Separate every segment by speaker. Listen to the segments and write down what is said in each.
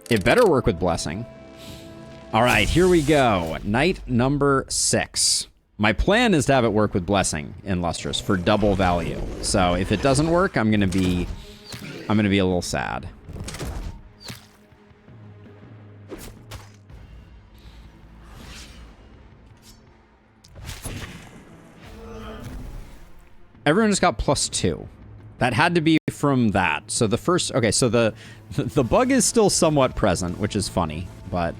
Speaker 1: It better work with Blessing. All right, here we go. Night number 6. My plan is to have it work with Blessing in Lustrous for double value. So if it doesn't work, I'm gonna be a little sad. Everyone just got +2. That had to be from that. So the first, okay, so the bug is still somewhat present, which is funny, but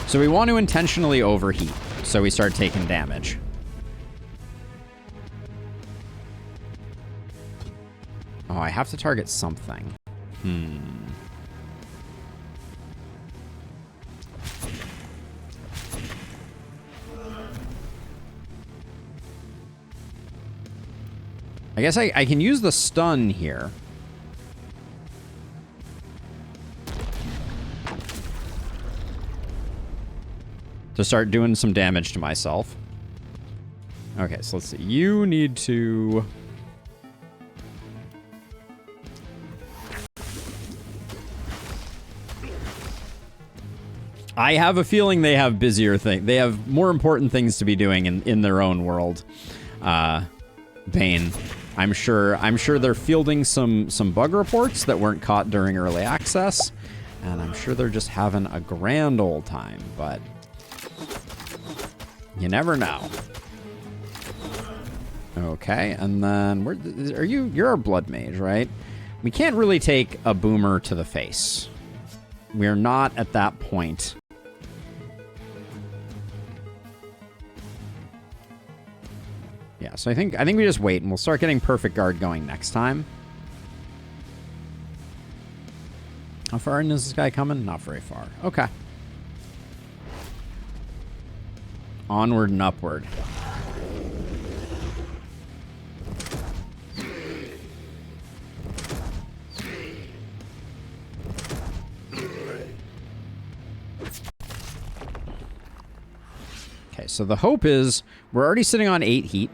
Speaker 1: so we want to intentionally overheat, so we start taking damage. Oh, I have to target something. I guess I can use the stun here. To start doing some damage to myself. Okay, so let's see. You need to... I have a feeling they have busier things. They have more important things to be doing in their own world. Bane. I'm sure they're fielding some bug reports that weren't caught during early access. And I'm sure they're just having a grand old time, but... you never know. Okay, and then you're a blood mage, right? We can't really take a boomer to the face. We're not at that point. Yeah, so I think we just wait and we'll start getting perfect guard going next time. How far in is this guy coming? Not very far. Okay. Onward and upward. Okay, so the hope is we're already sitting on 8 heat.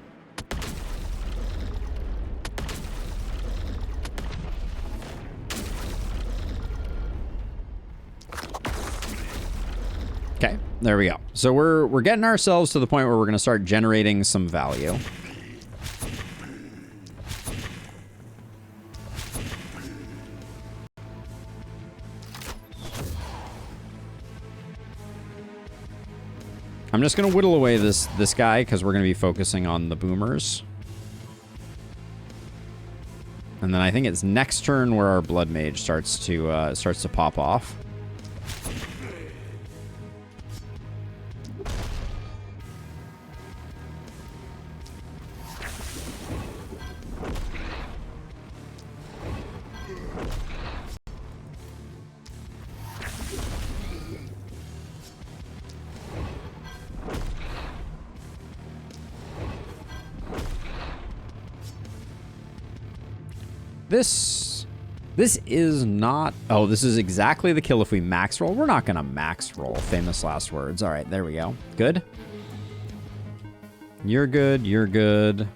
Speaker 1: Okay, there we go. So we're getting ourselves to the point where we're going to start generating some value. I'm just going to whittle away this guy because we're going to be focusing on the boomers. And then I think it's next turn where our blood mage starts to pop off. This is not... oh, this is exactly the kill if we max roll. We're not going to max roll. Famous last words. All right, there we go. Good. You're good. You're good.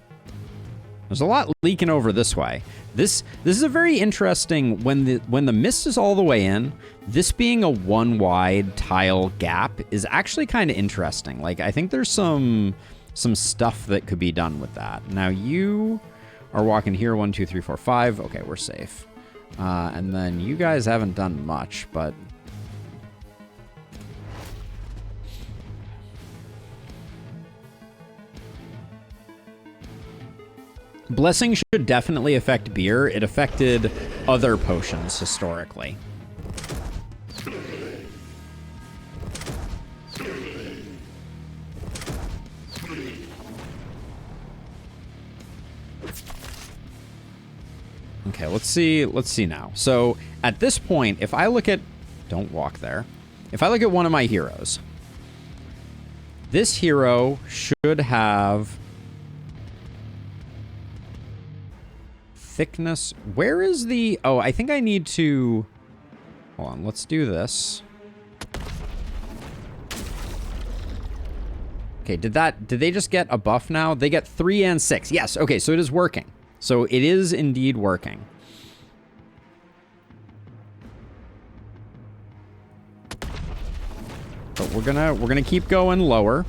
Speaker 1: There's a lot leaking over this way. This is a very interesting... when the mist is all the way in, this being a one wide tile gap is actually kind of interesting. Like, I think there's some stuff that could be done with that. Now, you... are walking here, 1, 2, 3, 4, 5. Okay, we're safe. And then you guys haven't done much, but... Blessing should definitely affect beer. It affected other potions historically. Okay, let's see now. So at this point, if I look at... don't walk there. If I look at one of my heroes, this hero should have thickness. Where is the... oh, I think I need to... hold on, let's do this. Okay, did they just get a buff now? They get 3 and 6. Yes, okay, so it is working. So it is indeed working. But we're gonna keep going lower.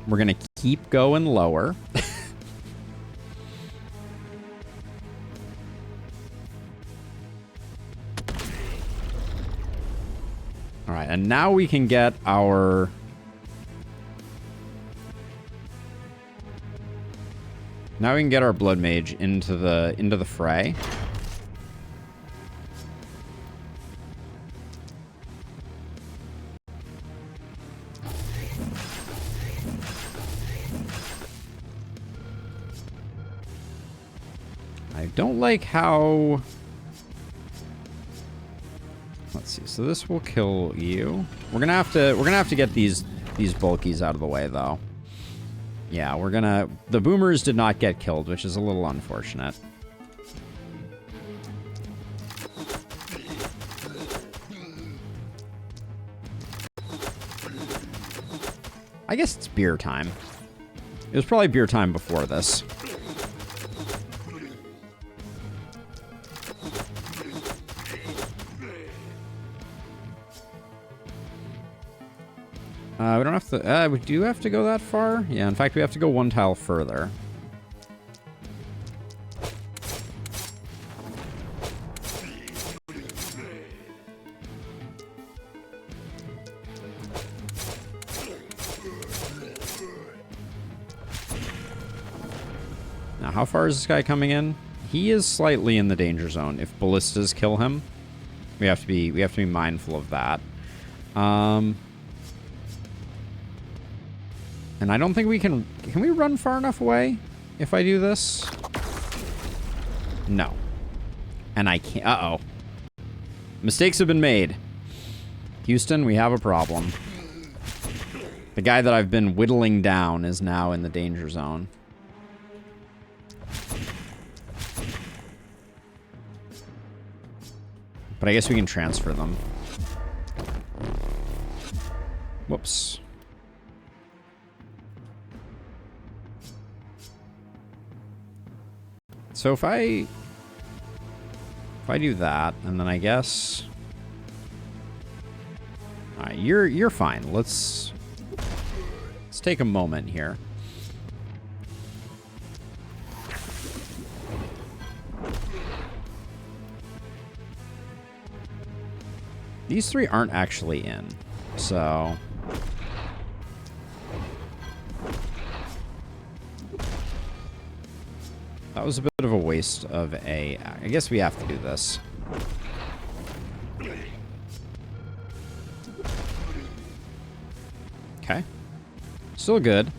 Speaker 1: We're gonna keep going lower. All right, and now we can get our... Now we can get our Blood Mage into the fray. I don't like how... Let's see. So this will kill you. We're gonna have to get these bulkies out of the way though. Yeah, the boomers did not get killed, which is a little unfortunate. I guess it's beer time. It was probably beer time before this. We don't have to... we do have to go that far? Yeah, in fact, we have to go 1 tile further. Now, how far is this guy coming in? He is slightly in the danger zone. If ballistas kill him, we have to be mindful of that. And I don't think we can we run far enough away if I do this? No. And I can't. Uh-oh. Mistakes have been made. Houston, we have a problem. The guy that I've been whittling down is now in the danger zone. But I guess we can transfer them. Whoops. So if I do that, and then I guess... Alright, you're fine. Let's take a moment here. These 3 aren't actually in, so... That was a bit of a waste of a... I guess we have to do this. Okay. Still good.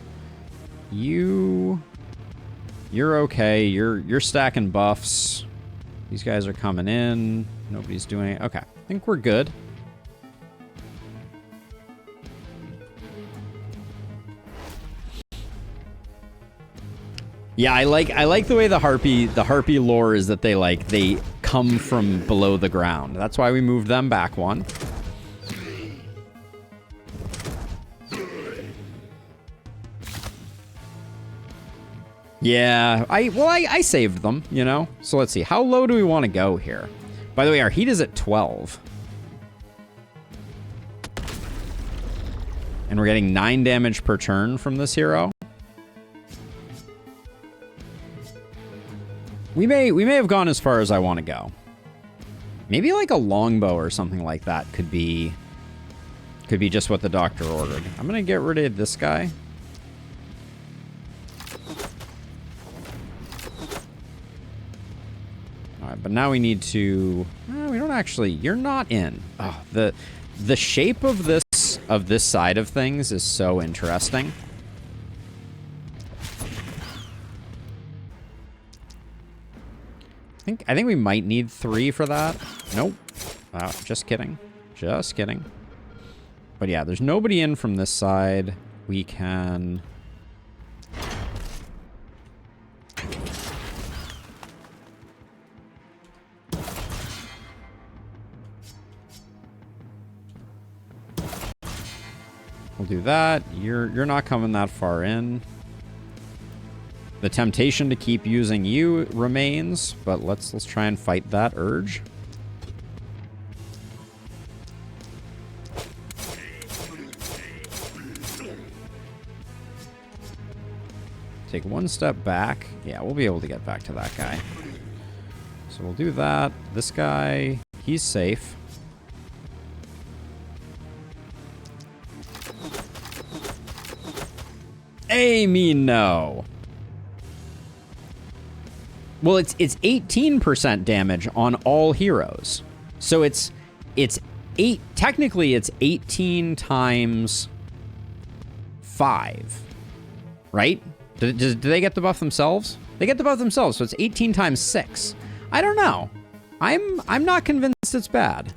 Speaker 1: You're okay. You're stacking buffs. These guys are coming in. Nobody's doing it. Okay. I think we're good. Yeah, I like the way the harpy lore is that they come from below the ground. That's why we moved them back 1. Yeah, I saved them, you know? So let's see. How low do we want to go here? By the way, our heat is at 12. And we're getting 9 damage per turn from this hero. We may have gone as far as I want to go. Maybe like a longbow or something like that could be just what the doctor ordered. I'm gonna get rid of this guy. All right, but now we need to... we don't actually... You're not in. Oh, the shape of this side of things is so interesting. I think we might need 3 for that. Nope. Just kidding. Just kidding. But yeah, there's nobody in from this side. We can... We'll do that. You're not coming that far in. The temptation to keep using you remains, but let's try and fight that urge. Take one step back. Yeah, we'll be able to get back to that guy. So we'll do that. This guy, he's safe. Amy, no. Well, it's 18% damage on all heroes. So it's 8, technically it's 18 times 5. Right? Do they get the buff themselves? They get the buff themselves, so it's 18 times 6. I don't know. I'm not convinced it's bad.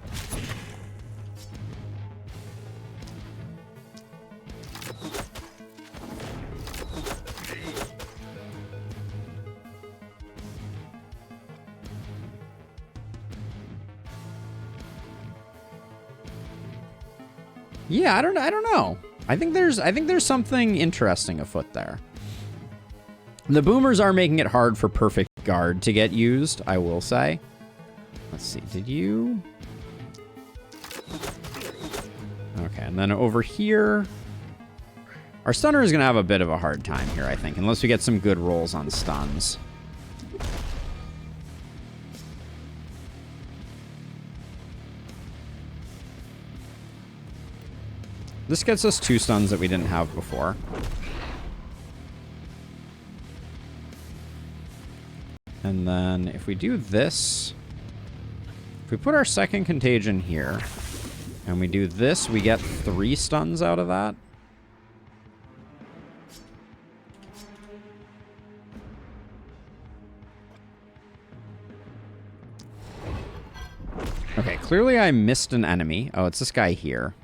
Speaker 1: Yeah, I don't know. I think there's something interesting afoot there. The boomers are making it hard for perfect guard to get used, I will say. Let's see, did you? Okay, and then over here, our stunner is going to have a bit of a hard time here, I think, unless we get some good rolls on stuns. This gets us 2 stuns that we didn't have before. And then if we do this, if we put our second contagion here, and we do this, we get 3 stuns out of that. Okay, clearly I missed an enemy. Oh, it's this guy here.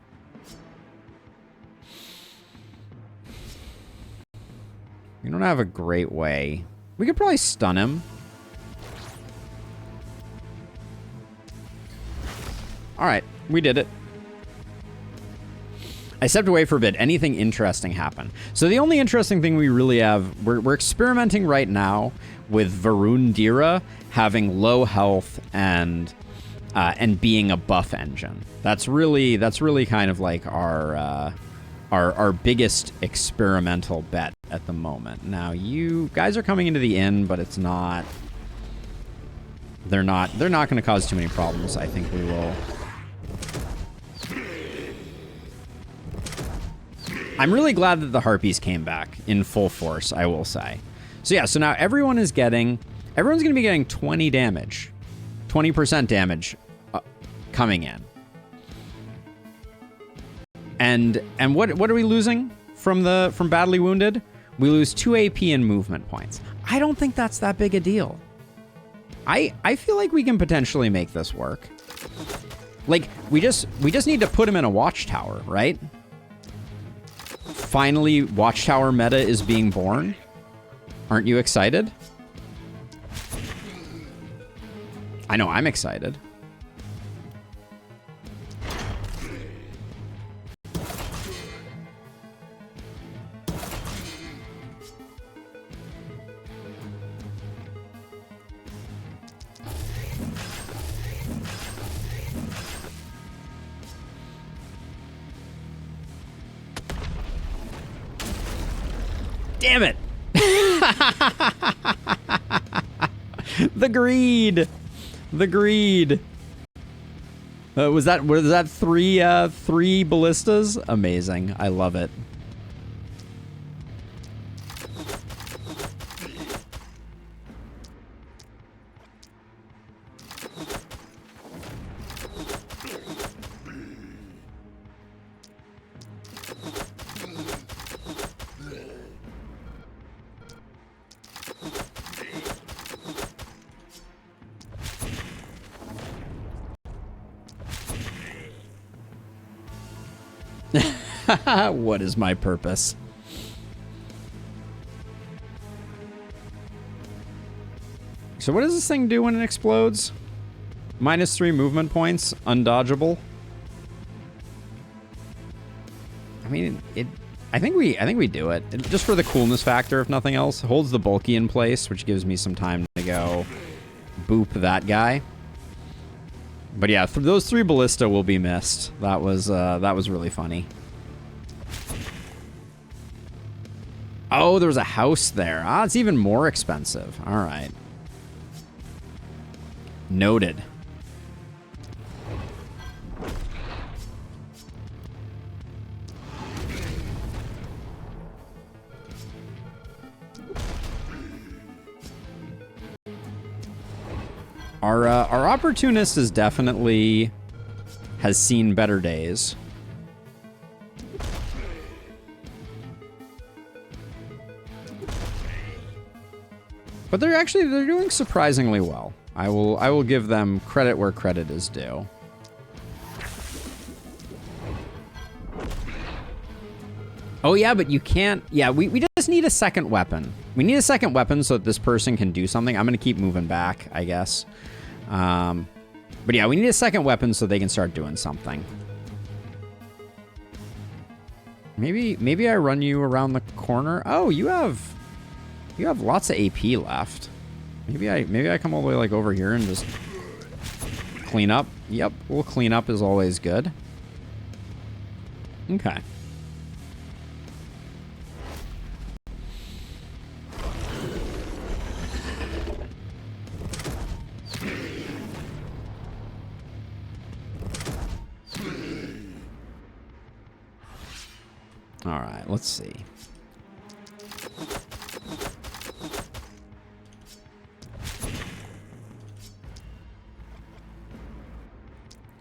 Speaker 1: We don't have a great way. We could probably stun him. All right, we did it. I stepped away for a bit. Anything interesting happen? So the only interesting thing we really have, we're experimenting right now with Varundira having low health and being a buff engine. That's really kind of like our biggest experimental bet at the moment. Now you guys are coming into the inn, but it's not. They're not going to cause too many problems. I think we will. I'm really glad that the Harpies came back in full force, I will say. So yeah, so now everyone's going to be getting 20 damage. 20% damage coming in. And what are we losing from badly wounded? We lose 2 AP and movement points. I don't think that's that big a deal. I feel like we can potentially make this work. Like we just need to put him in a watchtower, right? Finally, watchtower meta is being born. Aren't you excited? I know I'm excited. Damn it! The greed! The greed! Was that three ballistas? Amazing. I love it. What is my purpose? So what does this thing do when it explodes? -3 movement points, undodgeable. I mean, I think we do it. Just for the coolness factor, if nothing else. Holds the bulky in place, which gives me some time to go boop that guy. But yeah, those 3 ballista will be missed. That was really funny. Oh, there was a house there. Ah, it's even more expensive. All right. Noted. Our opportunist is definitely has seen better days. But they're doing surprisingly well. I will give them credit where credit is due. Oh yeah, but you can't. Yeah, we just need a second weapon. We need a second weapon so that this person can do something. I'm gonna keep moving back, I guess. But yeah, we need a second weapon so they can start doing something. Maybe I run you around the corner. Oh, you have lots of AP left. Maybe I come all the way like over here and just clean up. Yep, we'll clean up is always good. Okay. All right, let's see.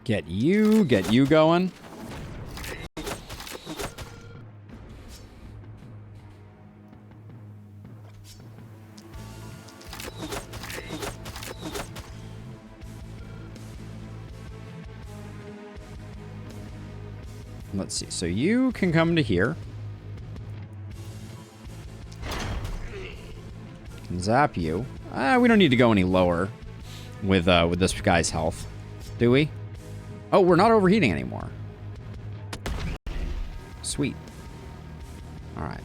Speaker 1: Get you going. Let's see. So you can come to here. Can zap you. We don't need to go any lower with this guy's health, do we? Oh, we're not overheating anymore. Sweet. All right.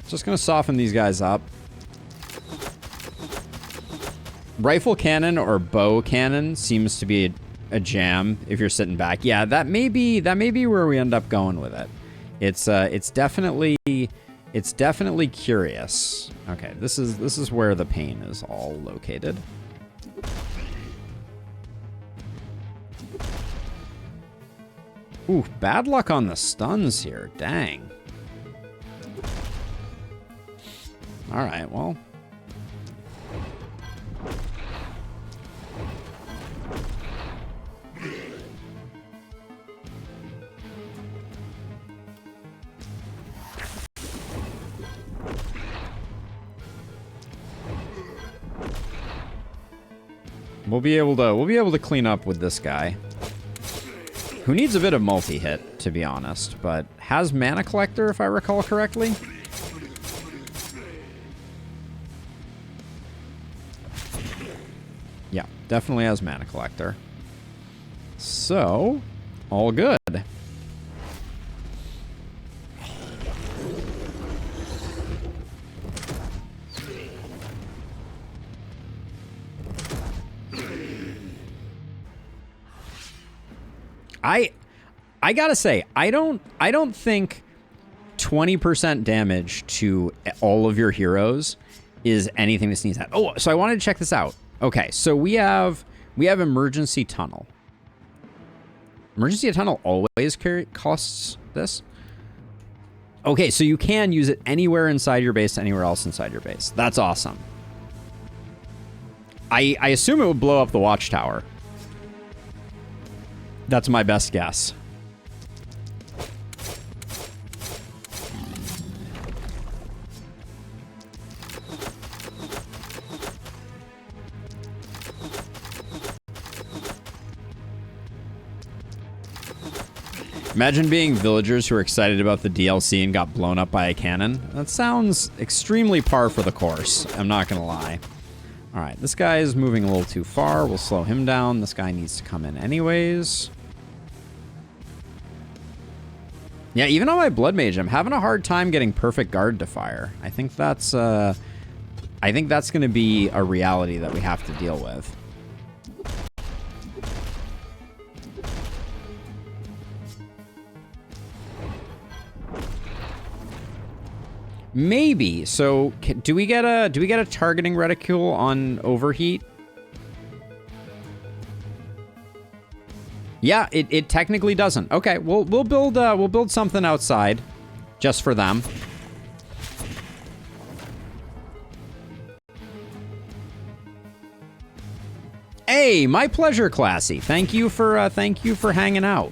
Speaker 1: Just gonna soften these guys up. Rifle cannon or bow cannon seems to be a jam if you're sitting back. Yeah, that may be where we end up going with it. It's definitely curious. Okay, this is where the pain is all located. Ooh, bad luck on the stuns here. Dang. All right, well. We'll be able to clean up with this guy, who needs a bit of multi-hit, to be honest, but has mana collector, if I recall correctly. Yeah, definitely has mana collector. So, all good. I gotta say, I don't think 20% damage to all of your heroes is anything to sneeze at. Oh, so I wanted to check this out. Okay, so we have emergency tunnel. Emergency tunnel always costs this. Okay, so you can use it anywhere inside your base, anywhere else inside your base. That's awesome. I assume it would blow up the watchtower. That's my best guess. Imagine being villagers who are excited about the DLC and got blown up by a cannon. That sounds extremely par for the course. I'm not gonna lie. All right, this guy is moving a little too far. We'll slow him down. This guy needs to come in anyways. Yeah, even on my Blood Mage, I'm having a hard time getting perfect guard to fire. I think that's going to be a reality that we have to deal with. Maybe. So, do we get a targeting reticule on overheat? Yeah, it technically doesn't. Okay, we'll build something outside just for them. Hey, my pleasure, Classy. Thank you for hanging out.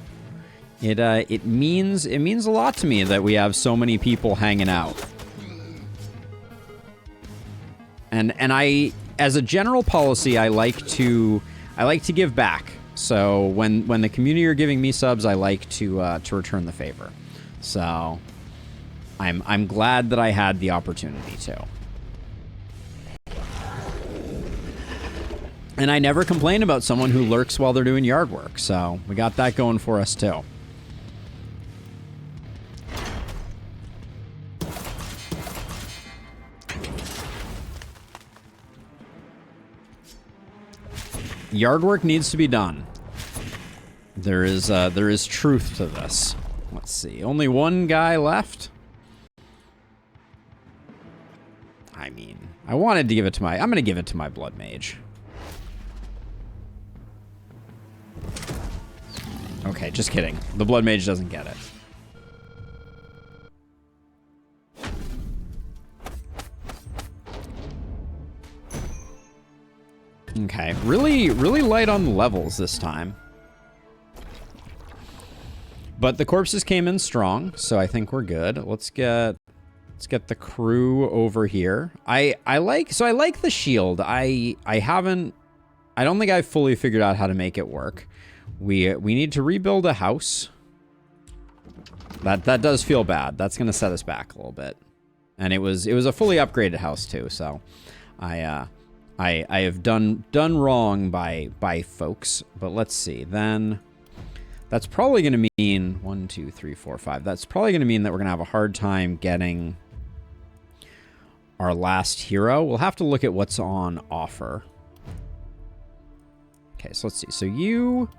Speaker 1: It means a lot to me that we have so many people hanging out. And I, as a general policy, I like to give back. So when the community are giving me subs, I like to return the favor. So I'm glad that I had the opportunity to. And I never complain about someone who lurks while they're doing yard work. So we got that going for us too. Yard work needs to be done. There is truth to this. Let's see. Only one guy left. I mean, I wanted to give it to I'm going to give it to my Blood Mage. Okay, just kidding. The Blood Mage doesn't get it. Okay, really light on the levels this time. But the corpses came in strong, so I think we're good. Let's get the crew over here. I like the shield. I don't think I've fully figured out how to make it work. We need to rebuild a house. That does feel bad. That's going to set us back a little bit. And it was a fully upgraded house too, so I have done wrong by folks, but let's see. Then that's probably going to mean 1, 2, 3, 4, 5. That's probably going to mean that we're going to have a hard time getting our last hero. We'll have to look at what's on offer. Okay, so let's see. So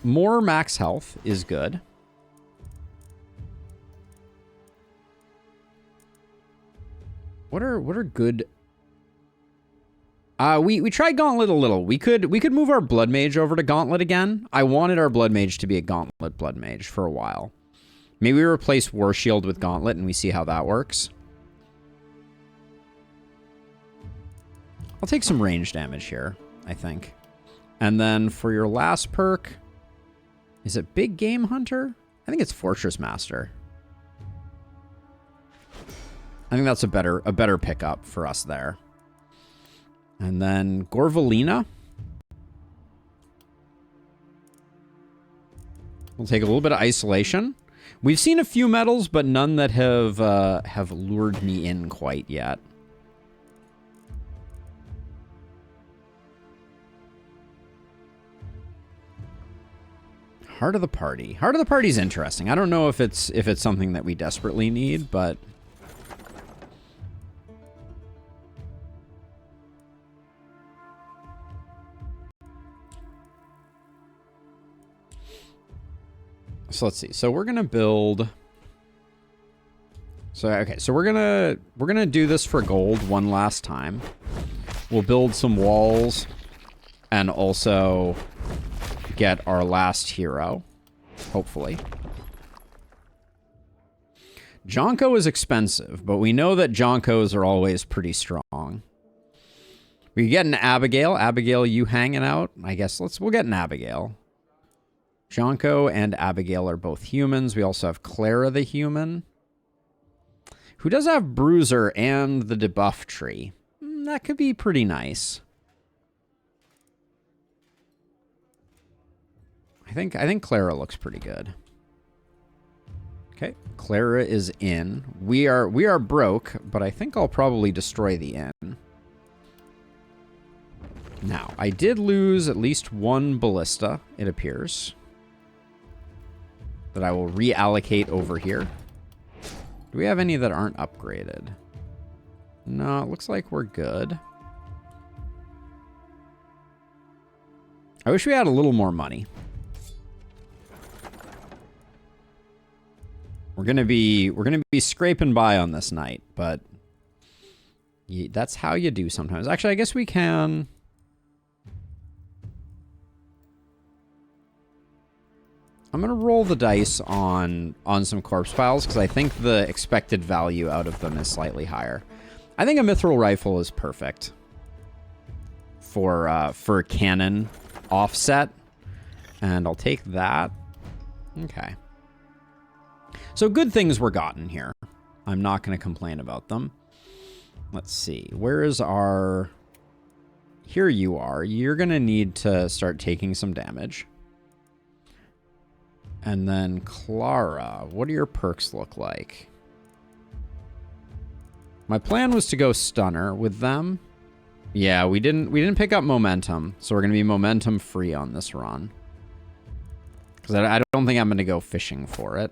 Speaker 1: more max health is good. What are good? We tried Gauntlet a little. We could move our Blood Mage over to Gauntlet again. I wanted our Blood Mage to be a Gauntlet Blood Mage for a while. Maybe we replace War Shield with Gauntlet and we see how that works. I'll take some range damage here, I think. And then for your last perk, is it Big Game Hunter? I think it's Fortress Master. I think that's a better pickup for us there. And then Gorvalina. We'll take a little bit of isolation. We've seen a few medals, but none that have lured me in quite yet. Heart of the Party. Heart of the Party is interesting. I don't know if it's something that we desperately need, but so let's see. So we're gonna build. So okay. So we're gonna do this for gold one last time. We'll build some walls, and also get our last hero, hopefully. Jonko is expensive, but we know that Jonkos are always pretty strong. We can get an Abigail. Abigail, you hanging out? I guess we'll get an Abigail. Jonko and Abigail are both humans. We also have Clara the human, who does have Bruiser and the debuff tree. That could be pretty nice. I think Clara looks pretty good. Okay, Clara is in. We are broke, but I think I'll probably destroy the inn. Now, I did lose at least one ballista, it appears, that I will reallocate over here. Do we have any that aren't upgraded? No, it looks like we're good. I wish we had a little more money. We're gonna be scraping by on this night, but that's how you do sometimes. Actually, I guess we can. I'm gonna roll the dice on some corpse piles because I think the expected value out of them is slightly higher. I think a mithril rifle is perfect for cannon offset, and I'll take that. Okay. So good things were gotten here. I'm not going to complain about them. Let's see. Where is our... Here you are. You're going to need to start taking some damage. And then Clara, what do your perks look like? My plan was to go stunner with them. Yeah, we didn't pick up momentum, so we're going to be momentum free on this run. Because I don't think I'm going to go fishing for it.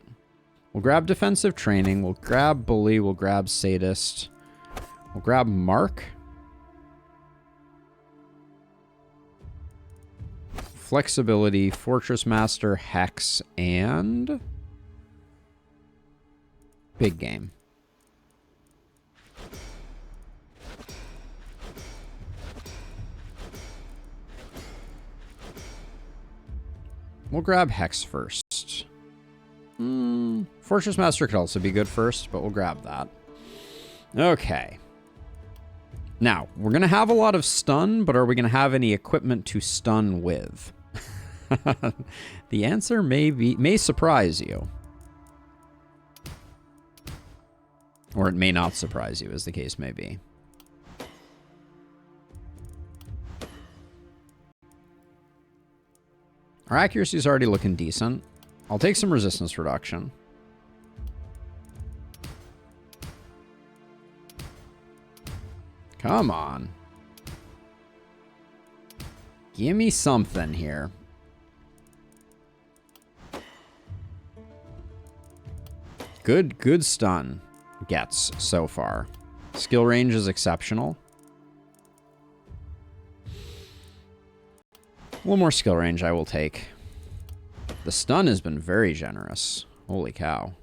Speaker 1: We'll grab defensive training. We'll grab bully. We'll grab sadist. We'll grab mark. Flexibility, fortress master, hex, and big game. We'll grab hex first. Fortress master could also be good first, but we'll grab that. Okay. Now, we're going to have a lot of stun, but are we going to have any equipment to stun with? The answer may surprise you. Or it may not surprise you, as the case may be. Our accuracy is already looking decent. I'll take some resistance reduction. Come on. Give me something here. Good stun gets so far. Skill range is exceptional. A little more skill range I will take. The stun has been very generous. Holy cow.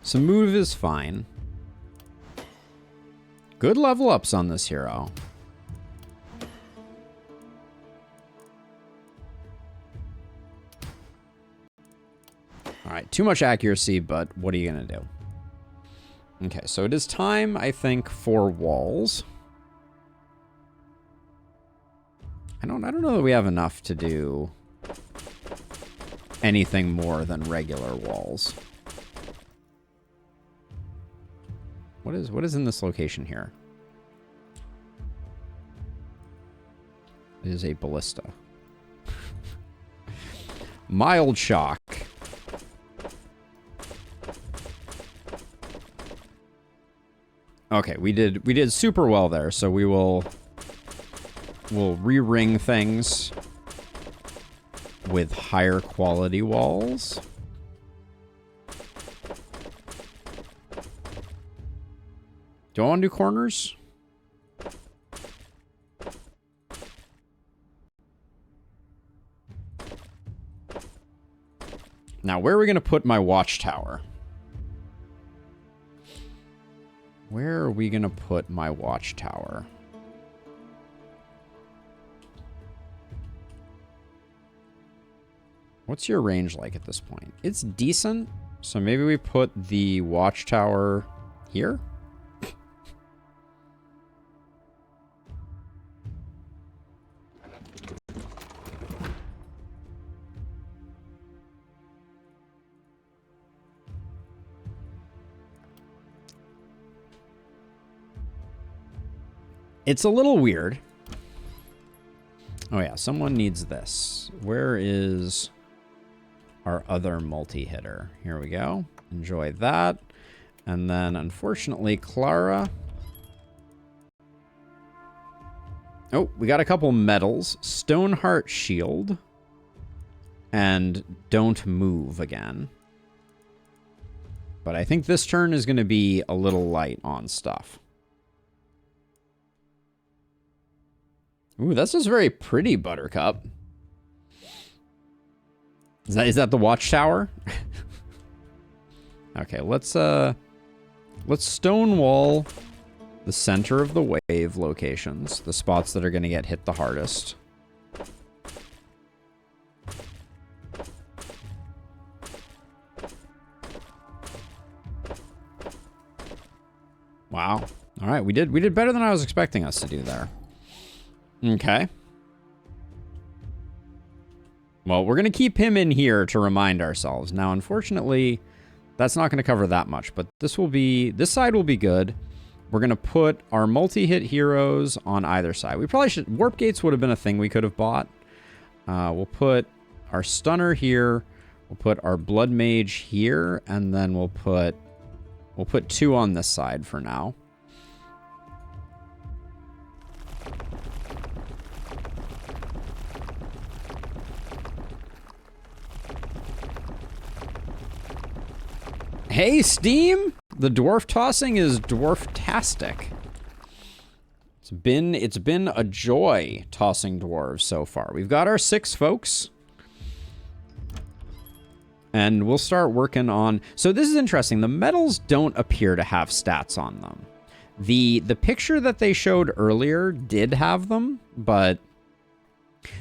Speaker 1: Some move is fine. Good level ups on this hero. Alright, too much accuracy, but what are you gonna do? Okay, so it is time, I think, for walls. I don't know that we have enough to do anything more than regular walls. What is in this location here? It is a ballista. Mild shock. Okay, we did super well there, so we'll re-ring things with higher quality walls. Do I want to do corners? Now, where are we going to put my watchtower? Where are we going to put my watchtower? What's your range like at this point? It's decent, so maybe we put the watchtower here? It's a little weird. Oh yeah, someone needs this. Where is... our other multi-hitter. Here we go. Enjoy that. And then, unfortunately, Clara. Oh, we got a couple medals. Stoneheart Shield. And Don't Move again. But I think this turn is going to be a little light on stuff. Ooh, this is very pretty, Buttercup. Is that the watchtower? Okay, let's stonewall the center of the wave locations, the spots that are going to get hit the hardest. Wow. All right, we did better than I was expecting us to do there. Okay. Well, we're going to keep him in here to remind ourselves. Now, unfortunately, that's not going to cover that much, but this side will be good. We're going to put our multi-hit heroes on either side. We probably should, warp gates would have been a thing we could have bought. We'll put our stunner here. We'll put our blood mage here, and then we'll put 2 on this side for now. Hey, Steam! The dwarf tossing is dwarf-tastic. It's been a joy tossing dwarves so far. We've got our 6 folks. And we'll start working on... So this is interesting. The medals don't appear to have stats on them. The picture that they showed earlier did have them, but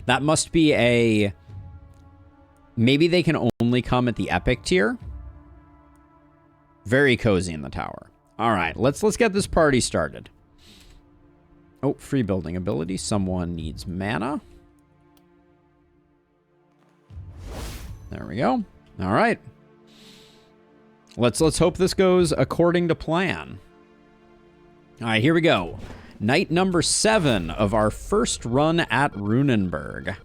Speaker 1: that must be a... Maybe they can only come at the epic tier. Very cozy in the tower. All right, let's get this party started. Oh, free building ability. Someone needs mana. There we go. All right. Let's hope this goes according to plan. All right, here we go. Night number 7 of our first run at Runenburg.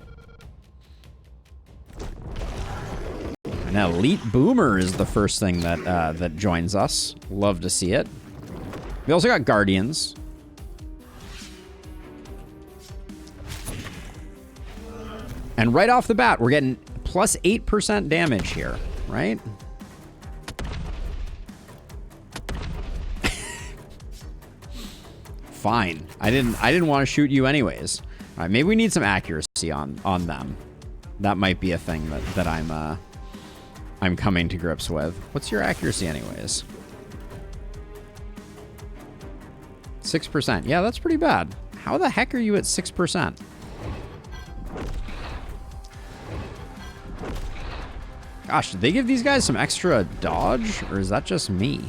Speaker 1: An elite boomer is the first thing that joins us. Love to see it. We also got guardians. And right off the bat, we're getting plus 8% damage here, right? Fine. I didn't want to shoot you anyways. All right, maybe we need some accuracy on them. That might be a thing that I'm coming to grips with. What's your accuracy anyways? 6%. Yeah, that's pretty bad. How the heck are you at 6%? Gosh, did they give these guys some extra dodge, or is that just me?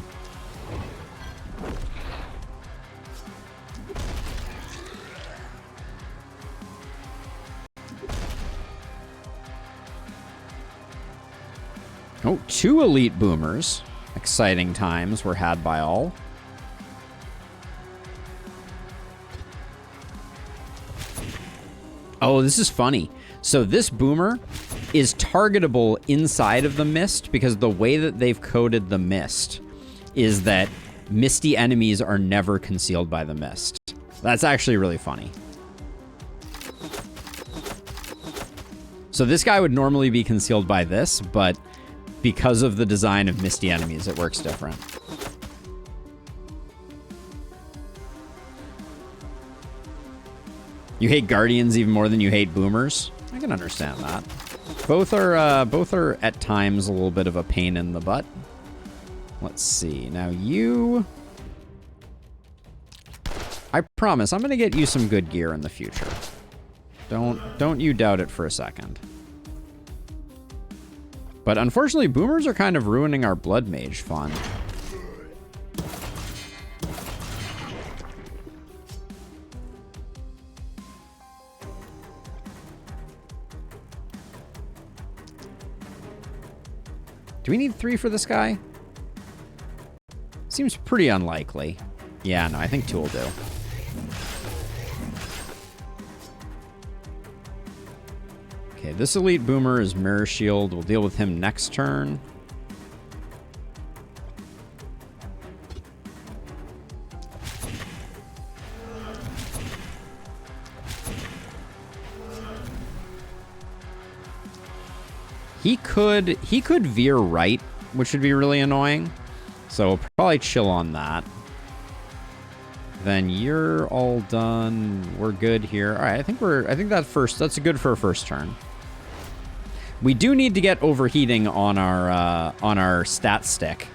Speaker 1: Oh, 2 elite boomers. Exciting times were had by all. Oh, this is funny. So this boomer is targetable inside of the mist because the way that they've coded the mist is that misty enemies are never concealed by the mist. That's actually really funny. So this guy would normally be concealed by this, but because of the design of misty enemies, it works different. You hate guardians even more than you hate boomers? I can understand that. Both are at times a little bit of a pain in the butt. Let's see. Now you... I promise, I'm going to get you some good gear in the future. Don't you doubt it for a second. But unfortunately, boomers are kind of ruining our blood mage fun. Do we need 3 for this guy? Seems pretty unlikely. Yeah, no, I think 2 will do. Okay, this elite boomer is Mirror Shield. We'll deal with him next turn. He could veer right, which would be really annoying. So we'll probably chill on that. Then you're all done. We're good here. All right, I think that's good for a first turn. We do need to get overheating on our stat stick.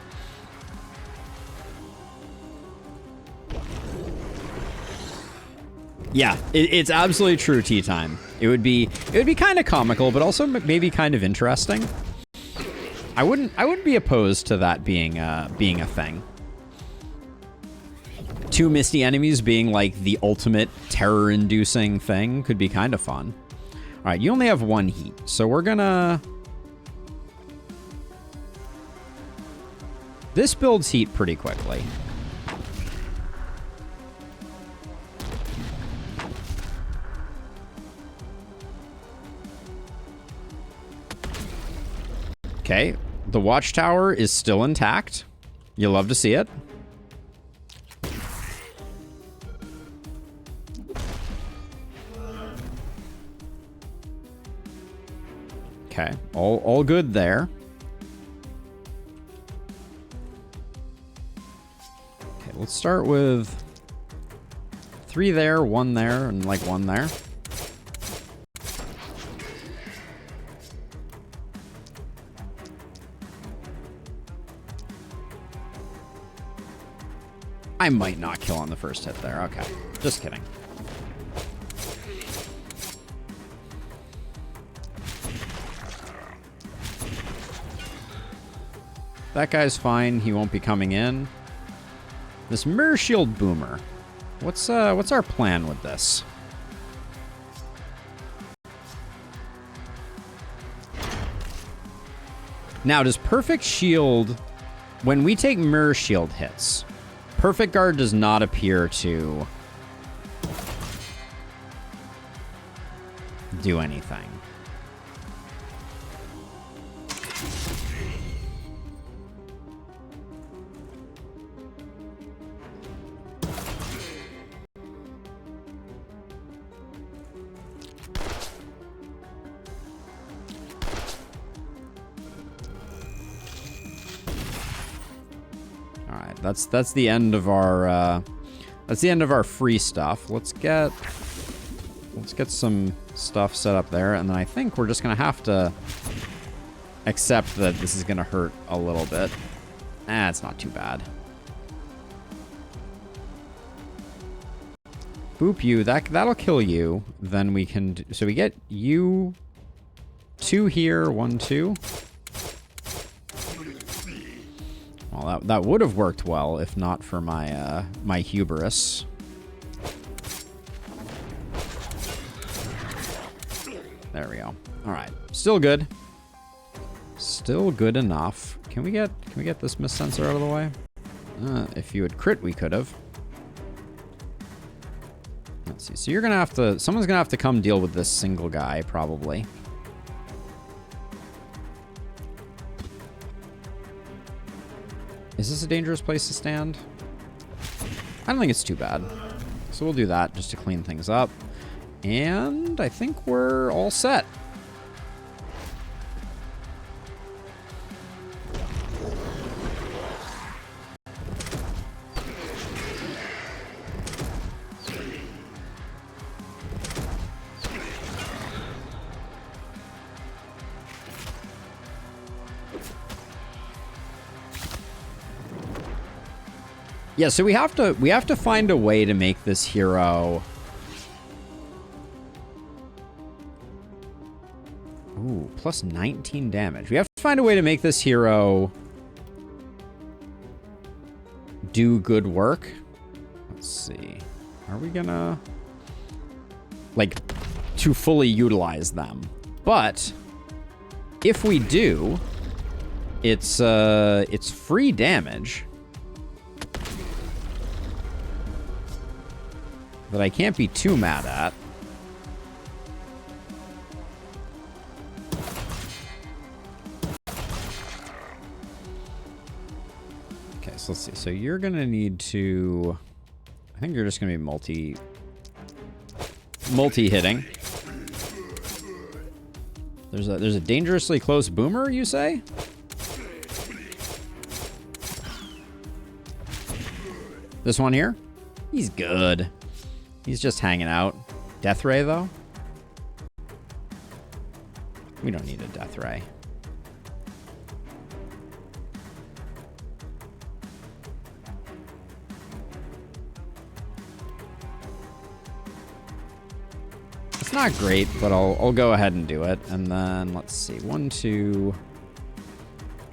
Speaker 1: Yeah, it's absolutely true. Tea time. It would be kind of comical, but also maybe kind of interesting. I wouldn't be opposed to that being a thing. Two misty enemies being like the ultimate terror-inducing thing could be kind of fun. All right, you only have one heat, so we're gonna. This builds heat pretty quickly. Okay, the watchtower is still intact. You'll love to see it. Okay, all good there. Okay, let's start with 3 there, 1 there, and like 1 there. I might not kill on the first hit there. Okay, just kidding. That guy's fine. He won't be coming in. This Mirror Shield Boomer. What's our plan with this? Now, does Perfect Shield, when we take Mirror Shield hits, Perfect Guard does not appear to do anything. That's the end of our free stuff. Let's get some stuff set up there, and then I think we're just gonna have to accept that this is gonna hurt a little bit. It's not too bad. Boop you. That'll kill you. Then we can so we get you 2 here, 1, 2. Well, that would have worked well if not for my my hubris. There we go. All right, still good. Still good enough. Can we get this mist sensor out of the way? If you had crit, we could have. Let's see. So you're gonna have to. Someone's gonna have to come deal with this single guy probably. Is this a dangerous place to stand? I don't think it's too bad. So we'll do that just to clean things up. And I think we're all set. Yeah, so we have to find a way to make this hero. Ooh, plus 19 damage. We have to find a way to make this hero do good work. Let's see. Are we gonna like to fully utilize them? But if we do, it's free damage. That I can't be too mad at. let's see. So you're gonna need to. I think you're just gonna be multi-hitting. There's a dangerously close boomer, you say? This one here? He's good. He's just hanging out. Death ray though? We don't need a death ray. It's not great, but I'll go ahead and do it. And then let's see, 1, 2.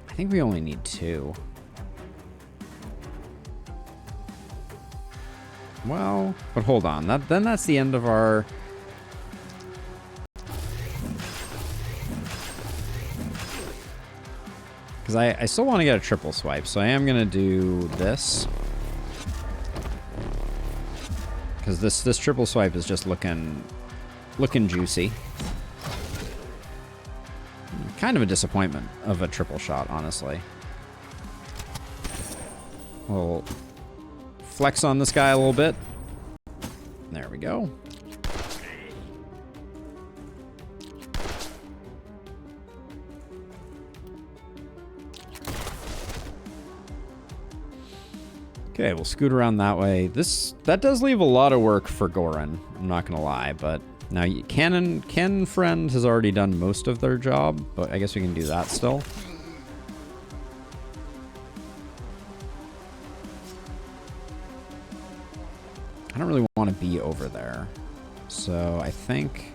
Speaker 1: I think we only need 2. Well, but hold on. Then that's the end of our. Because I still want to get a triple swipe, so I am gonna do this. Because this triple swipe is just looking juicy. Kind of a disappointment of a triple shot, honestly. We'll flex on this guy a little bit. There we go. Okay, we'll scoot around that way. That does leave a lot of work for Goran, I'm not gonna lie, but now Cannon Friend has already done most of their job, but I guess we can do that still. I don't really want to be over there, so I think.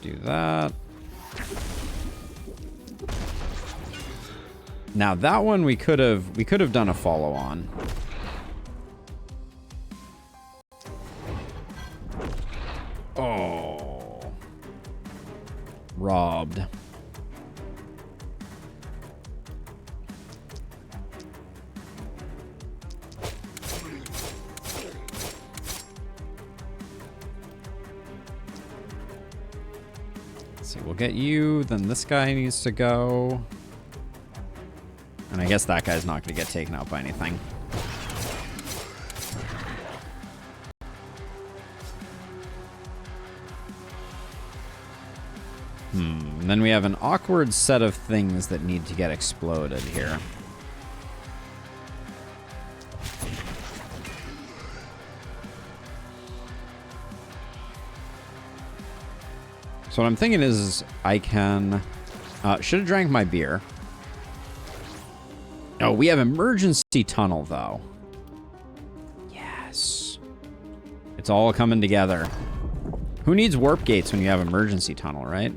Speaker 1: Do that. Now that one we could have done a follow on. Oh. Robbed. See, we'll get you, then this guy needs to go. And I guess that guy's not going to get taken out by anything. And then we have an awkward set of things that need to get exploded here. So what I'm thinking is I can... should have drank my beer. Oh, we have emergency tunnel, though. Yes. It's all coming together. Who needs warp gates when you have emergency tunnel, right?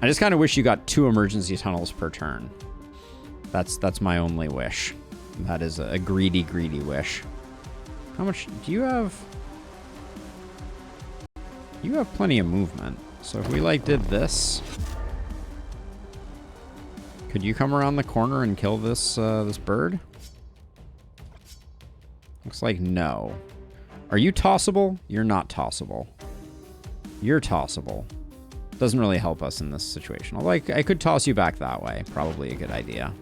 Speaker 1: I just kind of wish you got 2 emergency tunnels per turn. That's my only wish. That is a greedy, greedy wish. How much do you have? You have plenty of movement. So if we did this, could you come around the corner and kill this this bird? Looks like no. Are you tossable? You're not tossable. You're tossable. Doesn't really help us in this situation. Although I could toss you back that way. Probably a good idea.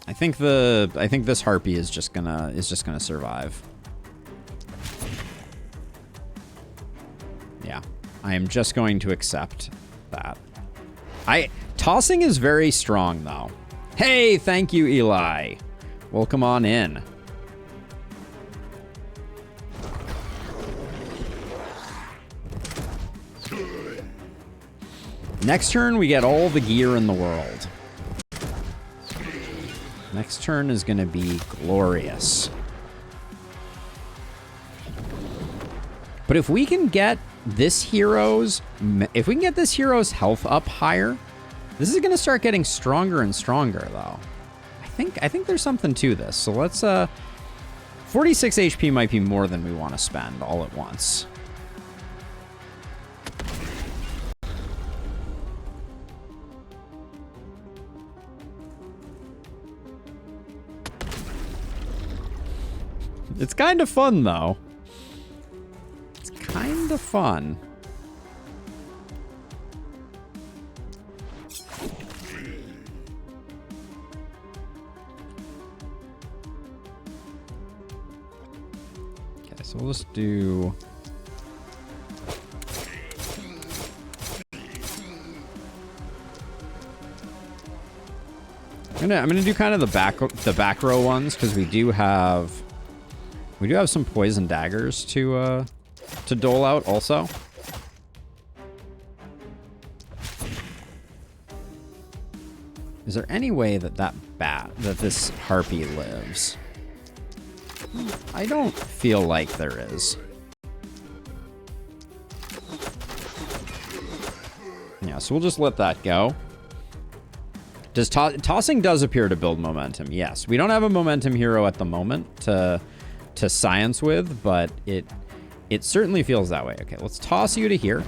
Speaker 1: I think this harpy is just gonna survive. Yeah, I am just going to accept that. Tossing is very strong though. Hey, thank you, Eli. Welcome on in. Next turn, we get all the gear in the world. Next turn is going to be glorious. But if we can get this hero's health up higher, this is going to start getting stronger and stronger, though. I think there's something to this. So let's 46 HP might be more than we want to spend all at once. It's kind of fun, though. It's kind of fun. Okay, so we'll just do... I'm gonna do kind of the back row ones, because we do have some poison daggers to dole out also. Is there any way that this harpy lives? I don't feel like there is. Yeah, so we'll just let that go. Tossing does appear to build momentum. Yes, we don't have a momentum hero at the moment to science with, but it certainly feels that way. Okay, let's toss you to here.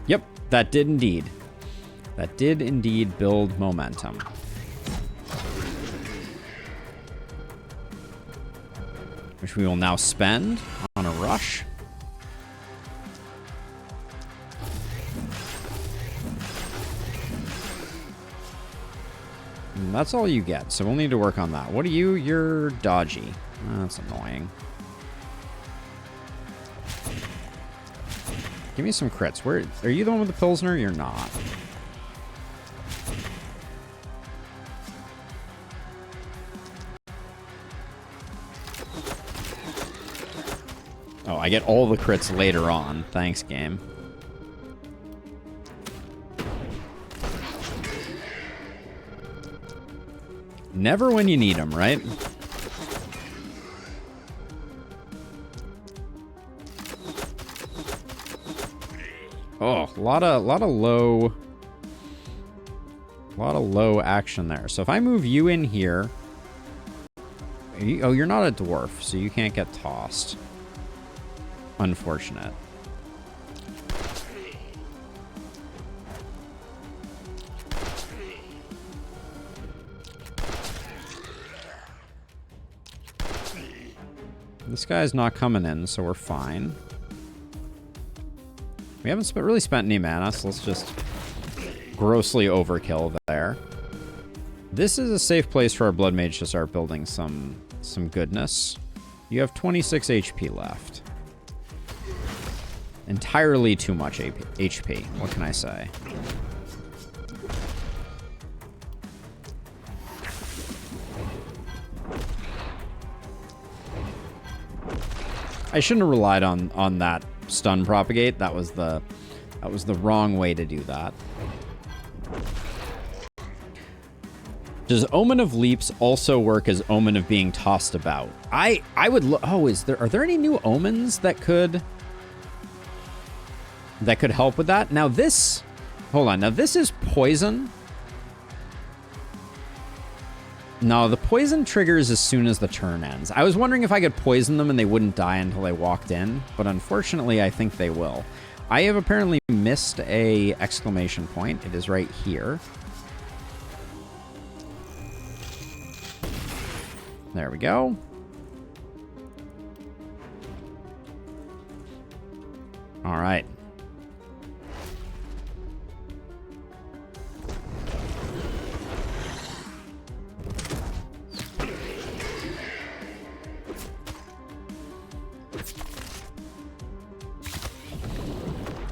Speaker 1: Yep, that did indeed. That did indeed build momentum. Which we will now spend on a rush. And that's all you get, so we'll need to work on that. What are you? You're dodgy. That's annoying. Give me some crits. Where are you the one with the Pilsner? You're not. Oh, I get all the crits later on. Thanks, game. Never when you need them, right? Oh, a lot of low action there. So if I move you in here, oh, you're not a dwarf, so you can't get tossed. Unfortunate. This guy's not coming in, so we're fine. We haven't really spent any mana, so let's just grossly overkill there. This is a safe place for our Blood Mage to start building some goodness. You have 26 HP left. Entirely too much HP. What can I say? I shouldn't have relied on that stun propagate. That was the wrong way to do that. Does Omen of Leaps also work as Omen of being tossed about? I would look. Oh, are there any new omens that could help with that? Now this, hold on. Now this is poison. No, the poison triggers as soon as the turn ends. I was wondering if I could poison them and they wouldn't die until they walked in, but unfortunately I think they will. I have apparently missed a exclamation point. It is right here. There we go. All right.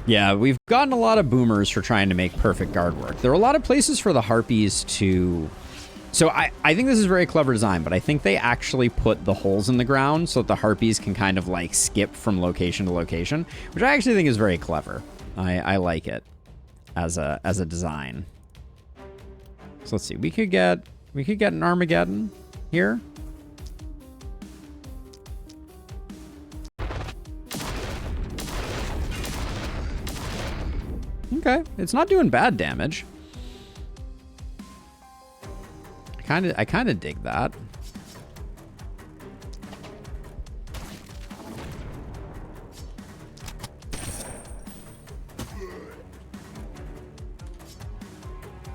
Speaker 1: Yeah, we've gotten a lot of boomers for trying to make perfect guard work. There are a lot of places for the harpies to... So I think this is very clever design, but I think they actually put the holes in the ground so that the harpies can kind of like skip from location to location, which I actually think is very clever. I like it as a design. So let's see. We could get an Armageddon here. Okay, it's not doing bad damage. I kind of dig that.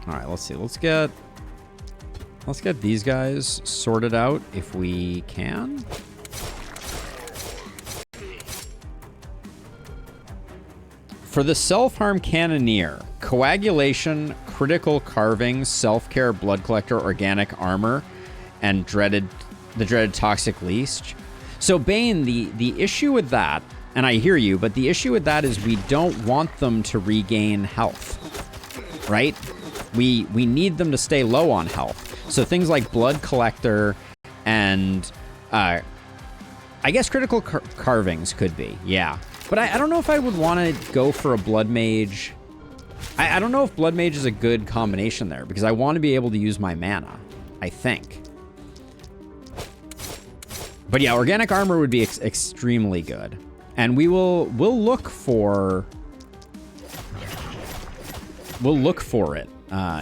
Speaker 1: All right, let's see. Let's get these guys sorted out if we can. For the self-harm cannoneer, coagulation, critical carvings, self-care, blood collector, organic armor, and the dreaded toxic leech. So Bane, the issue with that, and I hear you, but the issue with that is we don't want them to regain health, right? We need them to stay low on health. So things like blood collector and I guess critical carvings could be, yeah. But I don't know if I would want to go for a blood mage. I don't know if blood mage is a good combination there because I want to be able to use my mana, I think. But yeah, organic armor would be extremely good. And we'll look for it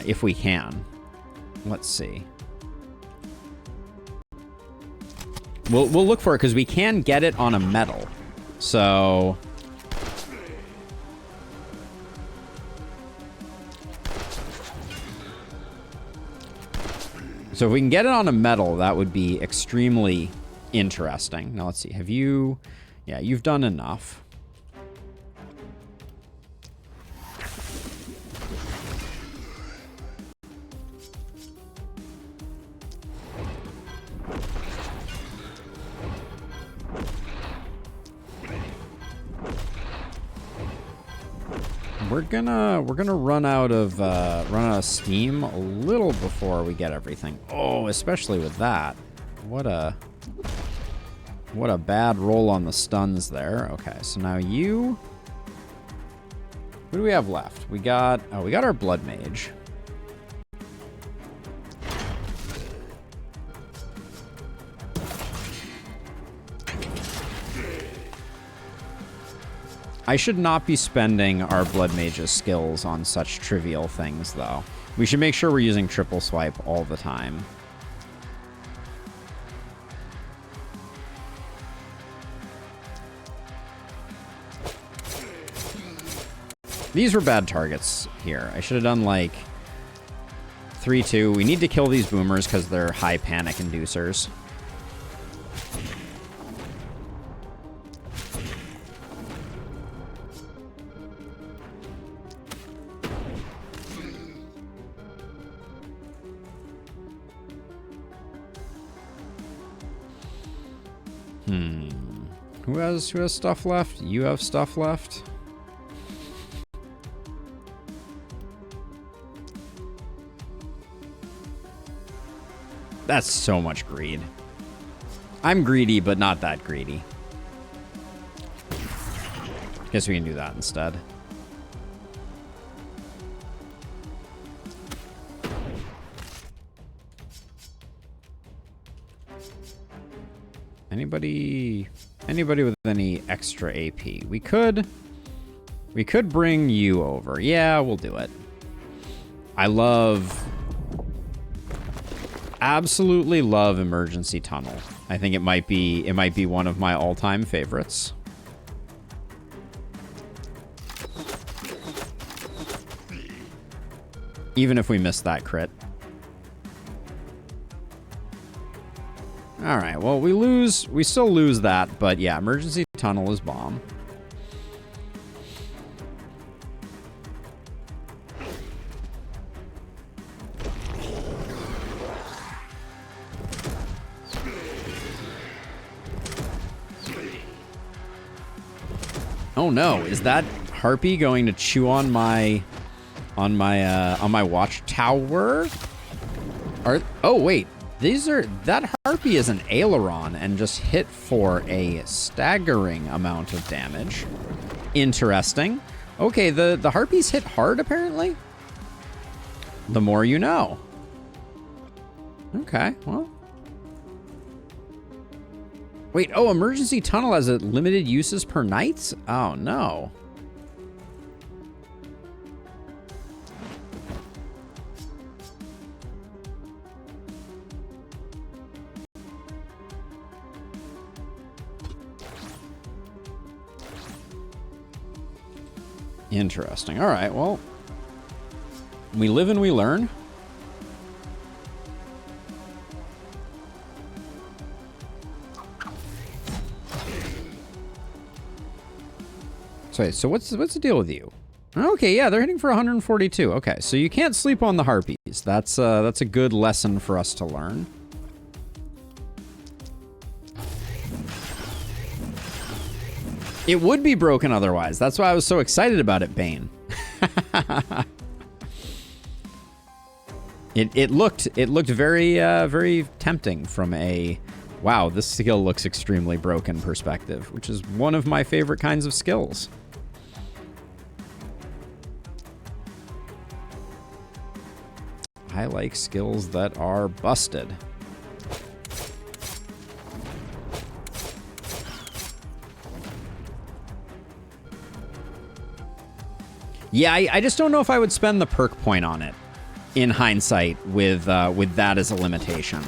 Speaker 1: if we can. Let's see. We'll look for it because we can get it on a metal. So if we can get it on a metal, that would be extremely interesting. Now let's see. Have you? Yeah, you've done enough. We're gonna run out of steam a little before we get everything. Oh, especially with that. What a bad roll on the stuns there. Okay, so now you. Who do we have left? We got our blood mage. I should not be spending our blood mage's skills on such trivial things, though. We should make sure we're using triple swipe all the time. These were bad targets here. I should have done like 3-2. We need to kill these boomers because they're high panic inducers. Who has stuff left? You have stuff left? That's so much greed. I'm greedy, but not that greedy. Guess we can do that instead. Anybody with any extra AP? We could bring you over. Yeah, we'll do it. Absolutely love Emergency Tunnel. I think it might be one of my all-time favorites. Even if we missed that crit. All right, well, we still lose that, but yeah, Emergency Tunnel is bomb. Oh no, is that Harpy going to chew on my watchtower? Oh wait. That Harpy is an aileron and just hit for a staggering amount of damage. Interesting. Okay, the Harpies hit hard, apparently. The more you know. Okay, well. Wait, oh, Emergency Tunnel has a limited uses per night? Oh, no. Interesting. All right, well, We live and we learn. So what's the deal with you? Okay, yeah, they're hitting for 142. Okay, so you can't sleep on the harpies. That's a good lesson for us to learn. It would be broken otherwise. That's why I was so excited about it, Bane. It looked very very tempting from a wow, this skill looks extremely broken perspective, which is one of my favorite kinds of skills. I like skills that are busted. Yeah, I just don't know if I would spend the perk point on it in hindsight with that as a limitation.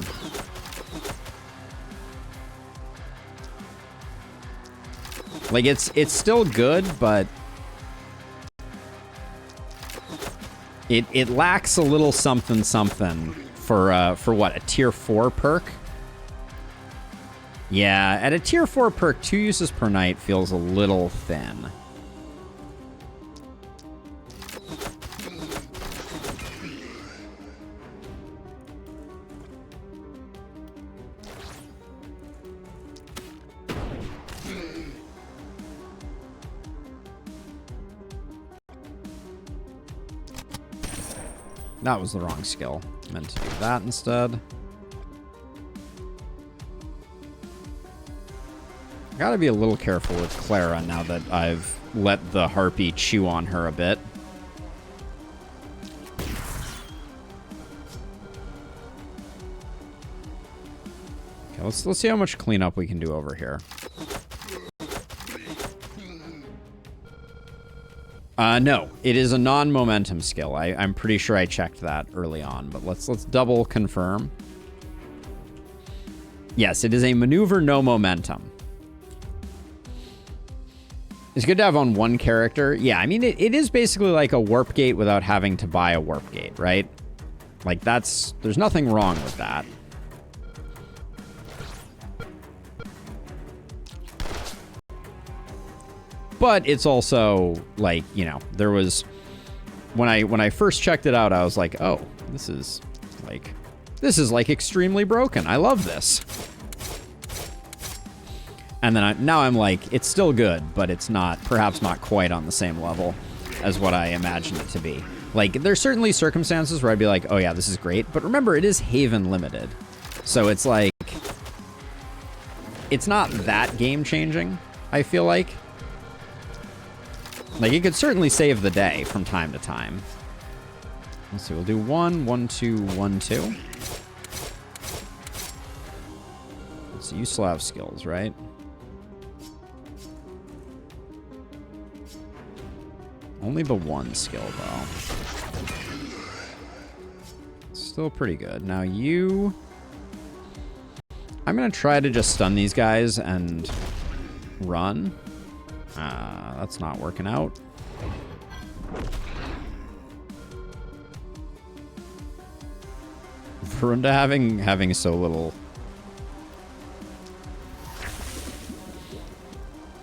Speaker 1: Like it's still good, but it lacks a little something for what, a tier 4 perk? Yeah, at a tier 4 perk, 2 uses per night feels a little thin. That was the wrong skill. Meant to do that instead. Gotta be a little careful with Clara now that I've let the harpy chew on her a bit. Okay, let's see how much cleanup we can do over here. No, it is a non-momentum skill. I'm pretty sure I checked that early on, but let's double confirm. Yes, it is a maneuver no momentum. It's good to have on one character. Yeah, I mean, it is basically like a warp gate without having to buy a warp gate, right? Like there's nothing wrong with that. But it's also like, you know, there was when I first checked it out, I was like, oh, this is like extremely broken. I love this. And then now I'm like, it's still good, but it's perhaps not quite on the same level as what I imagined it to be. Like, there's certainly circumstances where I'd be like, oh yeah, this is great. But remember, it is Haven limited. So it's like, it's not that game changing, I feel like. Like, it could certainly save the day from time to time. Let's see, we'll do 1, 1, 2, 1, 2. So you still have skills, right? Only the one skill, though. Still pretty good. Now you... I'm going to try to just stun these guys and run. That's not working out. Verunda having so little...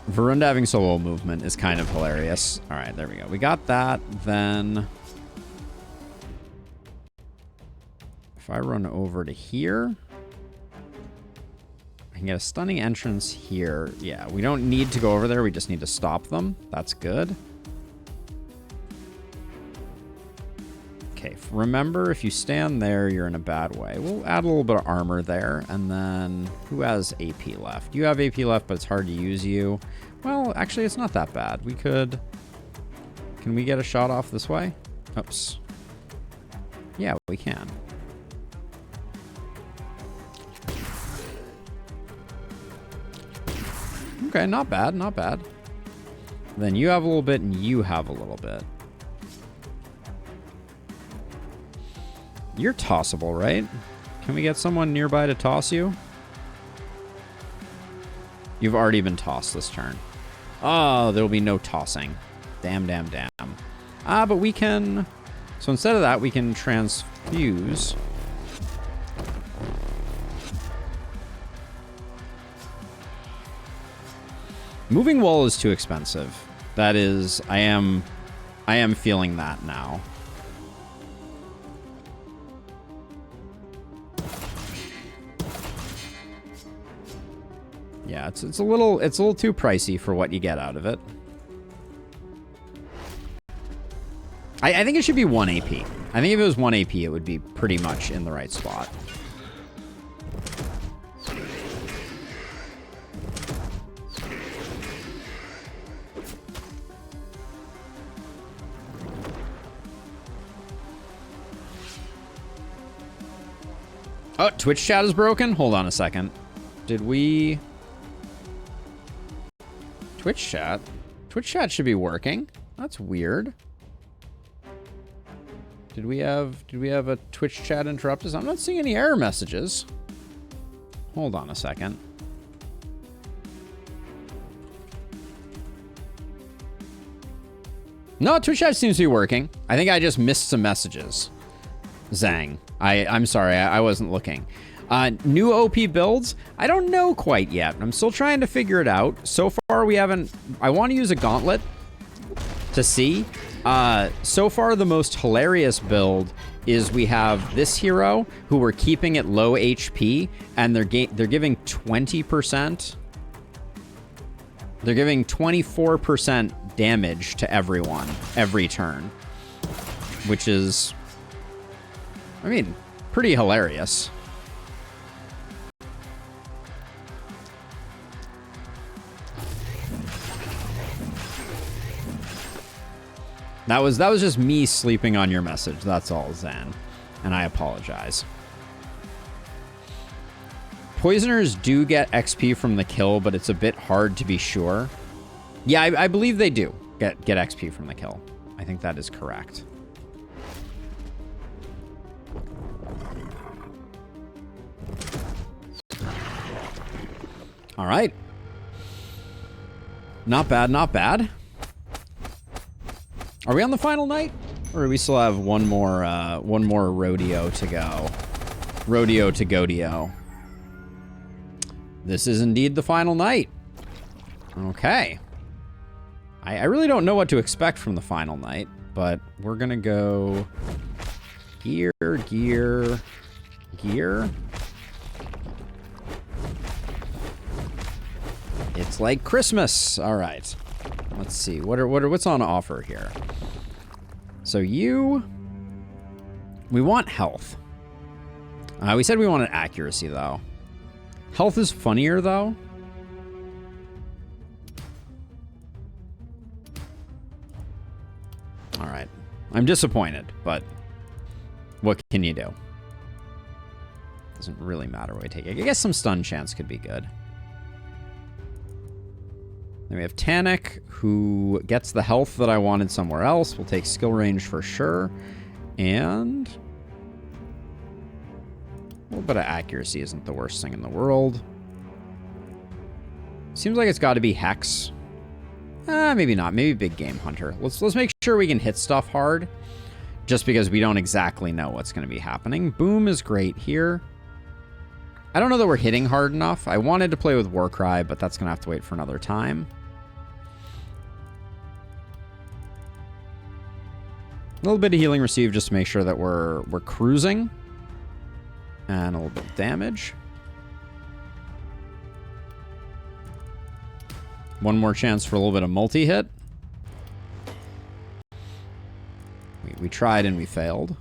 Speaker 1: Verunda having so little movement is kind of hilarious. All right, there we go. We got that. Then... if I run over to here... I can get a stunning entrance here. Yeah, we don't need to go over there. We just need to stop them. That's good. Okay, remember, if you stand there, you're in a bad way. We'll add a little bit of armor there. And then, who has AP left? You have AP left, but it's hard to use you. Well, actually, it's not that bad. We could... Can we get a shot off this way? Oops. Yeah, we can. Okay, not bad, not bad. Then you have a little bit, and you have a little bit. You're tossable, right? Can we get someone nearby to toss you? You've already been tossed this turn. Oh, there'll be no tossing. Damn, damn, damn. But we can So instead of that, we can transfuse. Moving wool is too expensive. That is, I am feeling that now. Yeah, it's a little too pricey for what you get out of it. I think it should be 1 AP. I think if it was 1 AP, it would be pretty much in the right spot. Oh, Twitch chat is broken? Hold on a second. Did we... Twitch chat? Twitch chat should be working. That's weird. Did we have a Twitch chat interrupt us? I'm not seeing any error messages. Hold on a second. No, Twitch chat seems to be working. I think I just missed some messages. Zang. I'm sorry, I wasn't looking. New OP builds? I don't know quite yet. I'm still trying to figure it out. So far, we haven't... I want to use a gauntlet to see. So far, the most hilarious build is we have this hero who we're keeping at low HP, and they're giving 20%. They're giving 24% damage to everyone every turn, which is, I mean, pretty hilarious. That was just me sleeping on your message. That's all, Zan. And I apologize. Poisoners do get XP from the kill, but it's a bit hard to be sure. Yeah, I believe they do get XP from the kill. I think that is correct. All right. Not bad, not bad. Are we on the final night? Or do we still have one more rodeo to go? Rodeo to Godio. This is indeed the final night. Okay. I really don't know what to expect from the final night, but we're gonna go gear, gear, gear. It's like Christmas. All right. Let's see. What's on offer here? So we want health. We said we wanted accuracy though. Health is funnier though. All right. I'm disappointed, but what can you do? Doesn't really matter what we take. I guess some stun chance could be good. Then we have Tanic, who gets the health that I wanted somewhere else. We'll take skill range for sure. And a little bit of accuracy isn't the worst thing in the world. Seems like it's got to be Hex. Maybe not. Maybe Big Game Hunter. Let's make sure we can hit stuff hard, just because we don't exactly know what's going to be happening. Boom is great here. I don't know that we're hitting hard enough. I wanted to play with Warcry, but that's going to have to wait for another time. A little bit of healing received just to make sure that we're cruising. And a little bit of damage. One more chance for a little bit of multi-hit. We tried and we failed.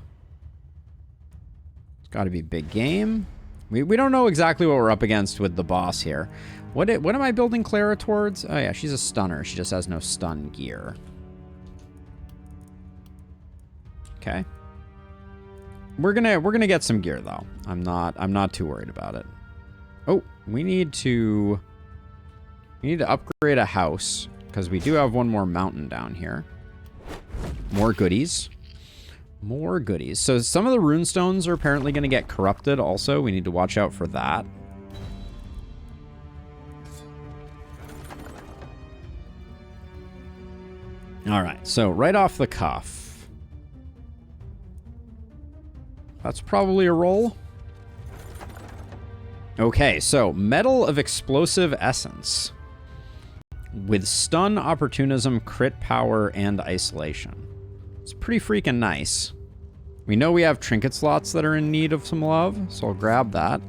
Speaker 1: It's got to be big game. We don't know exactly what we're up against with the boss here. What am I building Clara towards? Oh yeah, she's a stunner. She just has no stun gear. Okay. We're gonna get some gear though. I'm not too worried about it. Oh, we need to upgrade a house because we do have one more mountain down here. More goodies. More goodies. So some of the runestones are apparently going to get corrupted also. We need to watch out for that. All right. So right off the cuff, That's probably a roll. Okay, so Metal of Explosive Essence. With Stun, Opportunism, Crit Power, and Isolation. It's pretty freaking nice. We know we have trinket slots that are in need of some love, so I'll grab that.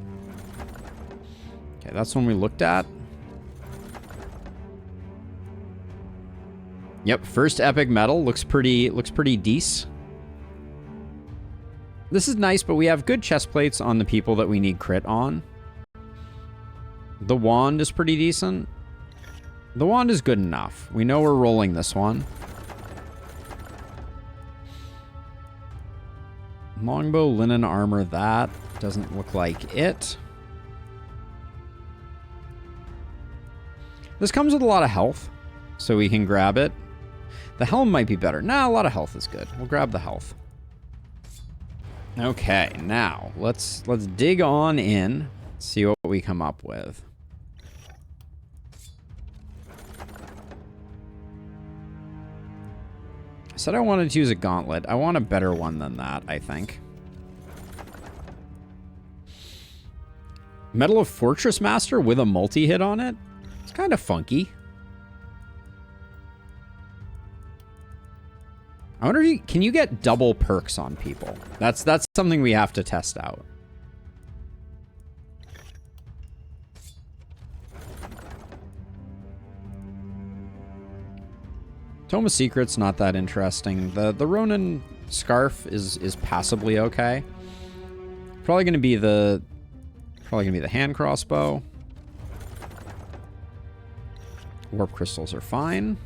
Speaker 1: Okay, that's one we looked at. Yep, first epic metal looks pretty decent. This is nice, but we have good chest plates on the people that we need crit on. The wand is pretty decent. The wand is good enough. We know we're rolling this one. Longbow, linen armor, that doesn't look like it. This comes with a lot of health, so we can grab it. The helm might be better. Nah, a lot of health is good. We'll grab the health. Okay, now let's dig on in, see what we come up with. I said I wanted to use a gauntlet. I want a better one than that, I think. Medal of Fortress Master with a multi-hit on it? It's kind of funky. I wonder if can you get double perks on people? That's something we have to test out. Tome of Secrets, not that interesting. The Ronin scarf is passably okay. Probably gonna be the hand crossbow. Warp crystals are fine.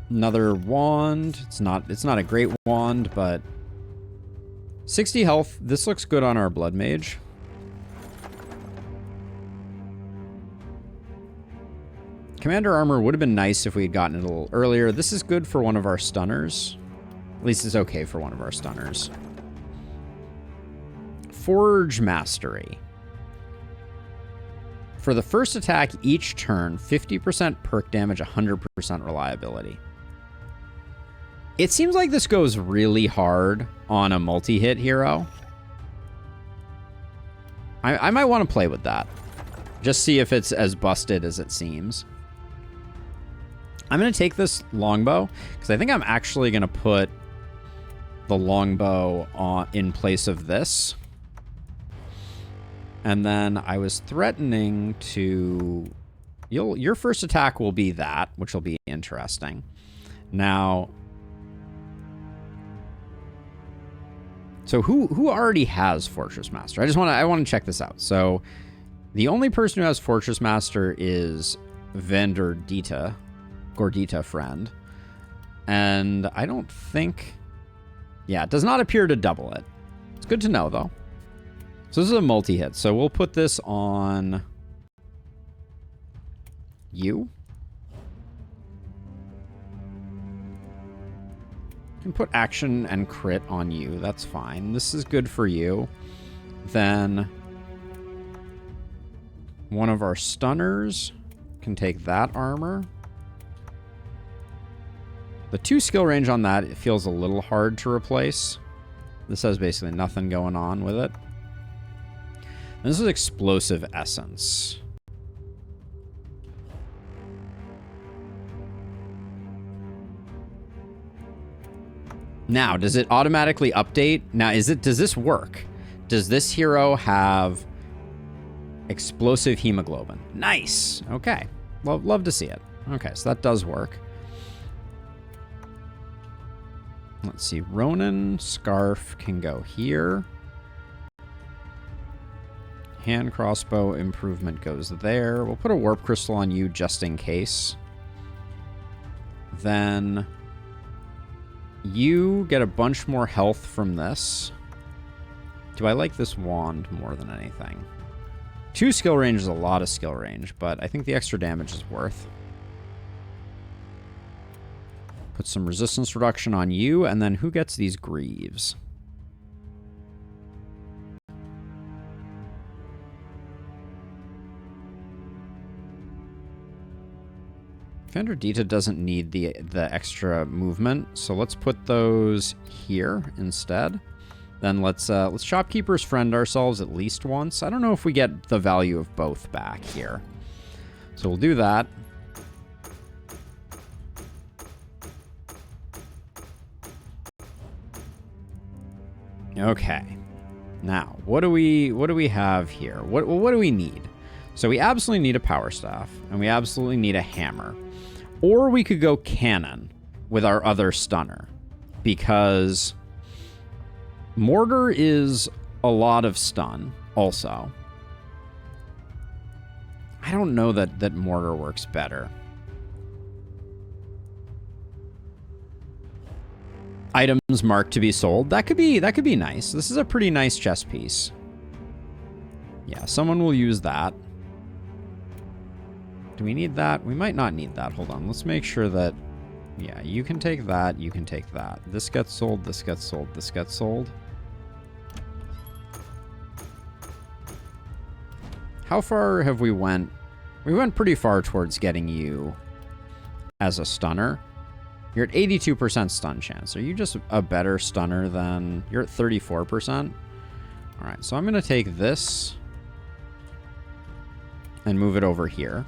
Speaker 1: Another wand. It's not a great wand, but 60 health. This looks good on our blood mage. Commander armor would have been nice if we had gotten it a little earlier. This is good for one of our stunners. At least it's okay for one of our stunners. Forge Mastery. For the first attack each turn, 50% perk damage, 100% reliability. It seems like this goes really hard on a multi-hit hero. I might want to play with that. Just see if it's as busted as it seems. I'm going to take this longbow, because I think I'm actually going to put the longbow in place of this. And then I was threatening to... Your first attack will be that, which will be interesting. Now... So who already has Fortress Master? I want to check this out. So the only person who has Fortress Master is Gordita friend. And I don't think... Yeah, it does not appear to double it. It's good to know, though. So this is a multi-hit. So we'll put this on you. Can put action and crit on you. That's fine. This is good for you. Then one of our stunners can take that armor. The 2 skill range on that, it feels a little hard to replace. This has basically nothing going on with it. And this is Explosive Essence. Now, does it automatically update? Now, does this work? Does this hero have explosive hemoglobin? Nice. Okay. Love to see it. Okay, so that does work. Let's see. Ronin Scarf can go here. Hand crossbow improvement goes there. We'll put a warp crystal on you just in case. Then you get a bunch more health from this. Do I like this wand more than anything? 2 skill range is a lot of skill range, but I think the extra damage is worth. Put some resistance reduction on you, and then who gets these greaves? Fandradita doesn't need the extra movement, so let's put those here instead. Then let's Shopkeeper's Friend ourselves at least once. I don't know if we get the value of both back here. So we'll do that. Okay. Now, what do we have here? What do we need? So we absolutely need a power staff, and we absolutely need a hammer. Or we could go cannon with our other stunner, because mortar is a lot of stun also. I don't know that mortar works better. Items marked to be sold. That could be nice. This is a pretty nice chess piece. Yeah, someone will use that. Do we need that? We might not need that. Hold on. Let's make sure that... Yeah, you can take that. You can take that. This gets sold. This gets sold. This gets sold. How far have we went? We went pretty far towards getting you as a stunner. You're at 82% stun chance. Are you just a better stunner than... You're at 34%? All right, so I'm going to take this and move it over here.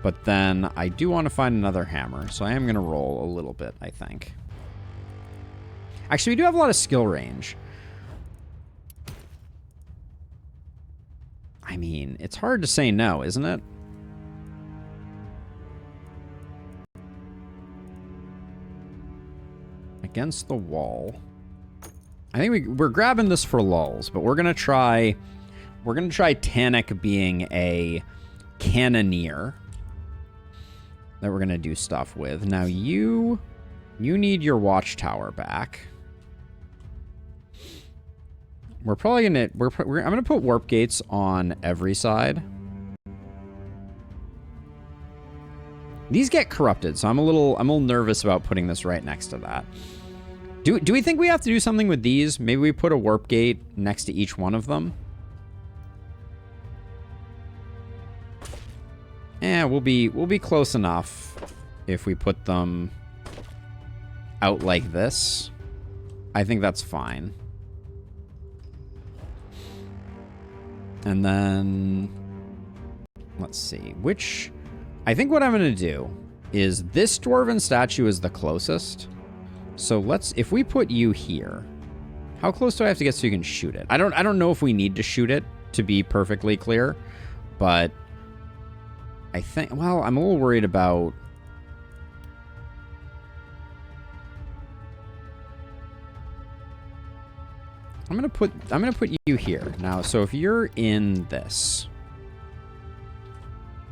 Speaker 1: But then I do want to find another hammer, so I am going to roll a little bit, I think. Actually, we do have a lot of skill range. I mean, it's hard to say no, isn't it? Against the wall. I think we're grabbing this for lulz, but we're gonna try Tanic being a cannoneer that we're gonna do stuff with. Now you need your watchtower back. We're probably gonna I'm gonna put warp gates on every side. These get corrupted, so I'm a little nervous about putting this right next to that. Do we think we have to do something with these? Maybe we put a warp gate next to each one of them. Yeah, we'll be close enough if we put them out like this. I think that's fine. And then let's see, I think what I'm going to do is this dwarven statue is the closest. So if we put you here, how close do I have to get so you can shoot it? I don't know if we need to shoot it, to be perfectly clear, but I think, well, I'm a little worried about... I'm gonna put you here. Now, so if you're in this...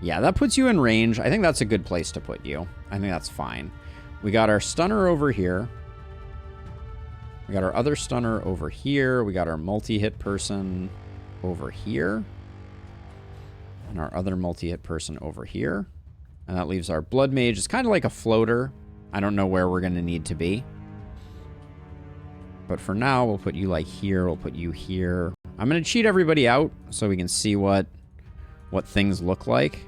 Speaker 1: Yeah, that puts you in range. I think that's a good place to put you. I think that's fine. We got our stunner over here. We got our other stunner over here. We got our multi-hit person over here. And our other multi-hit person over here. And that leaves our blood mage. It's kind of like a floater. I don't know where we're going to need to be. But for now, we'll put you like here. We'll put you here. I'm going to cheat everybody out so we can see what things look like.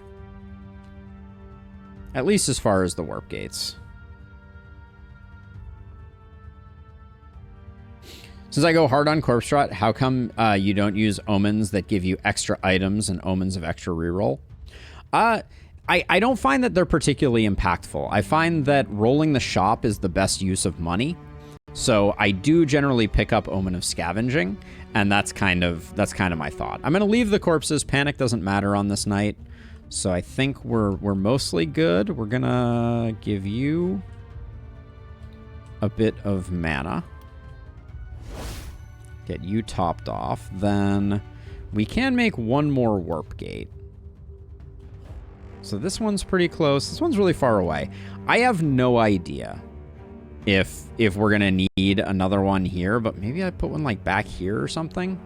Speaker 1: At least as far as the warp gates. Since I go hard on Corpse Trot, how come you don't use omens that give you extra items and omens of extra reroll? I don't find that they're particularly impactful. I find that rolling the shop is the best use of money. So I do generally pick up Omen of Scavenging, and that's kind of my thought. I'm going to leave the corpses. Panic doesn't matter on this night. So I think we're mostly good. We're going to give you a bit of mana. Get you topped off. Then we can make one more warp gate. So this one's pretty close. This one's really far away. I have no idea if we're going to need another one here, but maybe I put one like back here or something.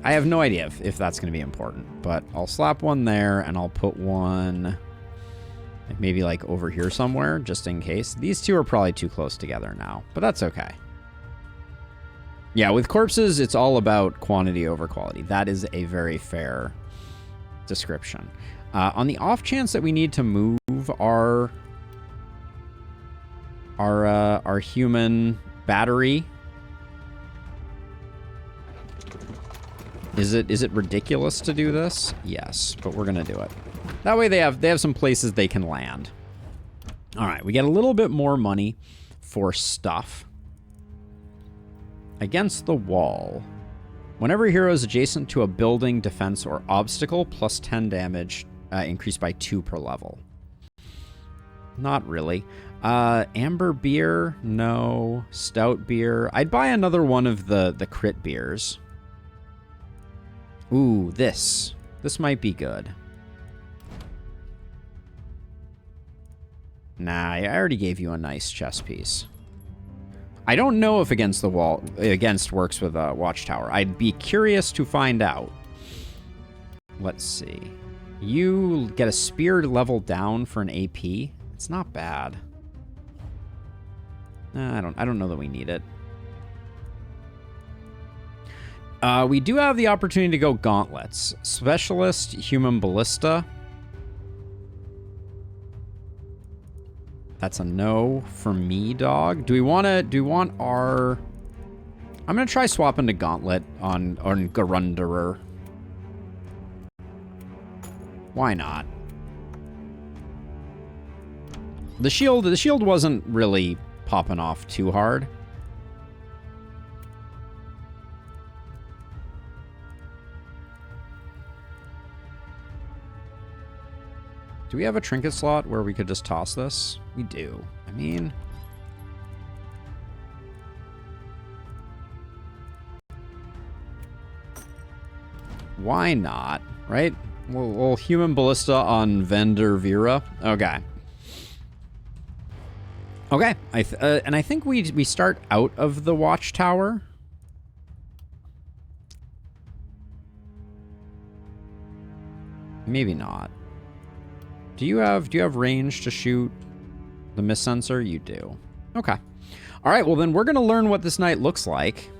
Speaker 1: I have no idea if that's going to be important, but I'll slap one there and I'll put one maybe like over here somewhere just in case. These two are probably too close together now, but that's okay. Yeah, with corpses, it's all about quantity over quality. That is a very fair description. On the off chance that we need to move our human battery, is it ridiculous to do this? Yes, but we're gonna do it. That way they have some places they can land. All right, we get a little bit more money for stuff. Against the wall. Whenever a hero is adjacent to a building, defense, or obstacle, plus 10 damage, increased by 2 per level. Not really. Amber beer? No. Stout beer? I'd buy another one of the crit beers. Ooh, this. This might be good. Nah, I already gave you a nice chess piece. I don't know if against works with Watchtower. I'd be curious to find out. Let's see. You get a spear level down for an AP. It's not bad. I don't know that we need it. We do have the opportunity to go gauntlets. Specialist, human ballista. That's a no for me, dog. Do we want our... I'm going to try swapping to gauntlet on Garunderer. Why not? The shield wasn't really popping off too hard. Do we have a trinket slot where we could just toss this? We do. I mean... why not, right? Well, human ballista on Vendor Vera. Okay. Okay. And I think we start out of the watchtower. Maybe not. Do you have range to shoot the mist sensor? You do. Okay. All right, well then we're going to learn what this night looks like.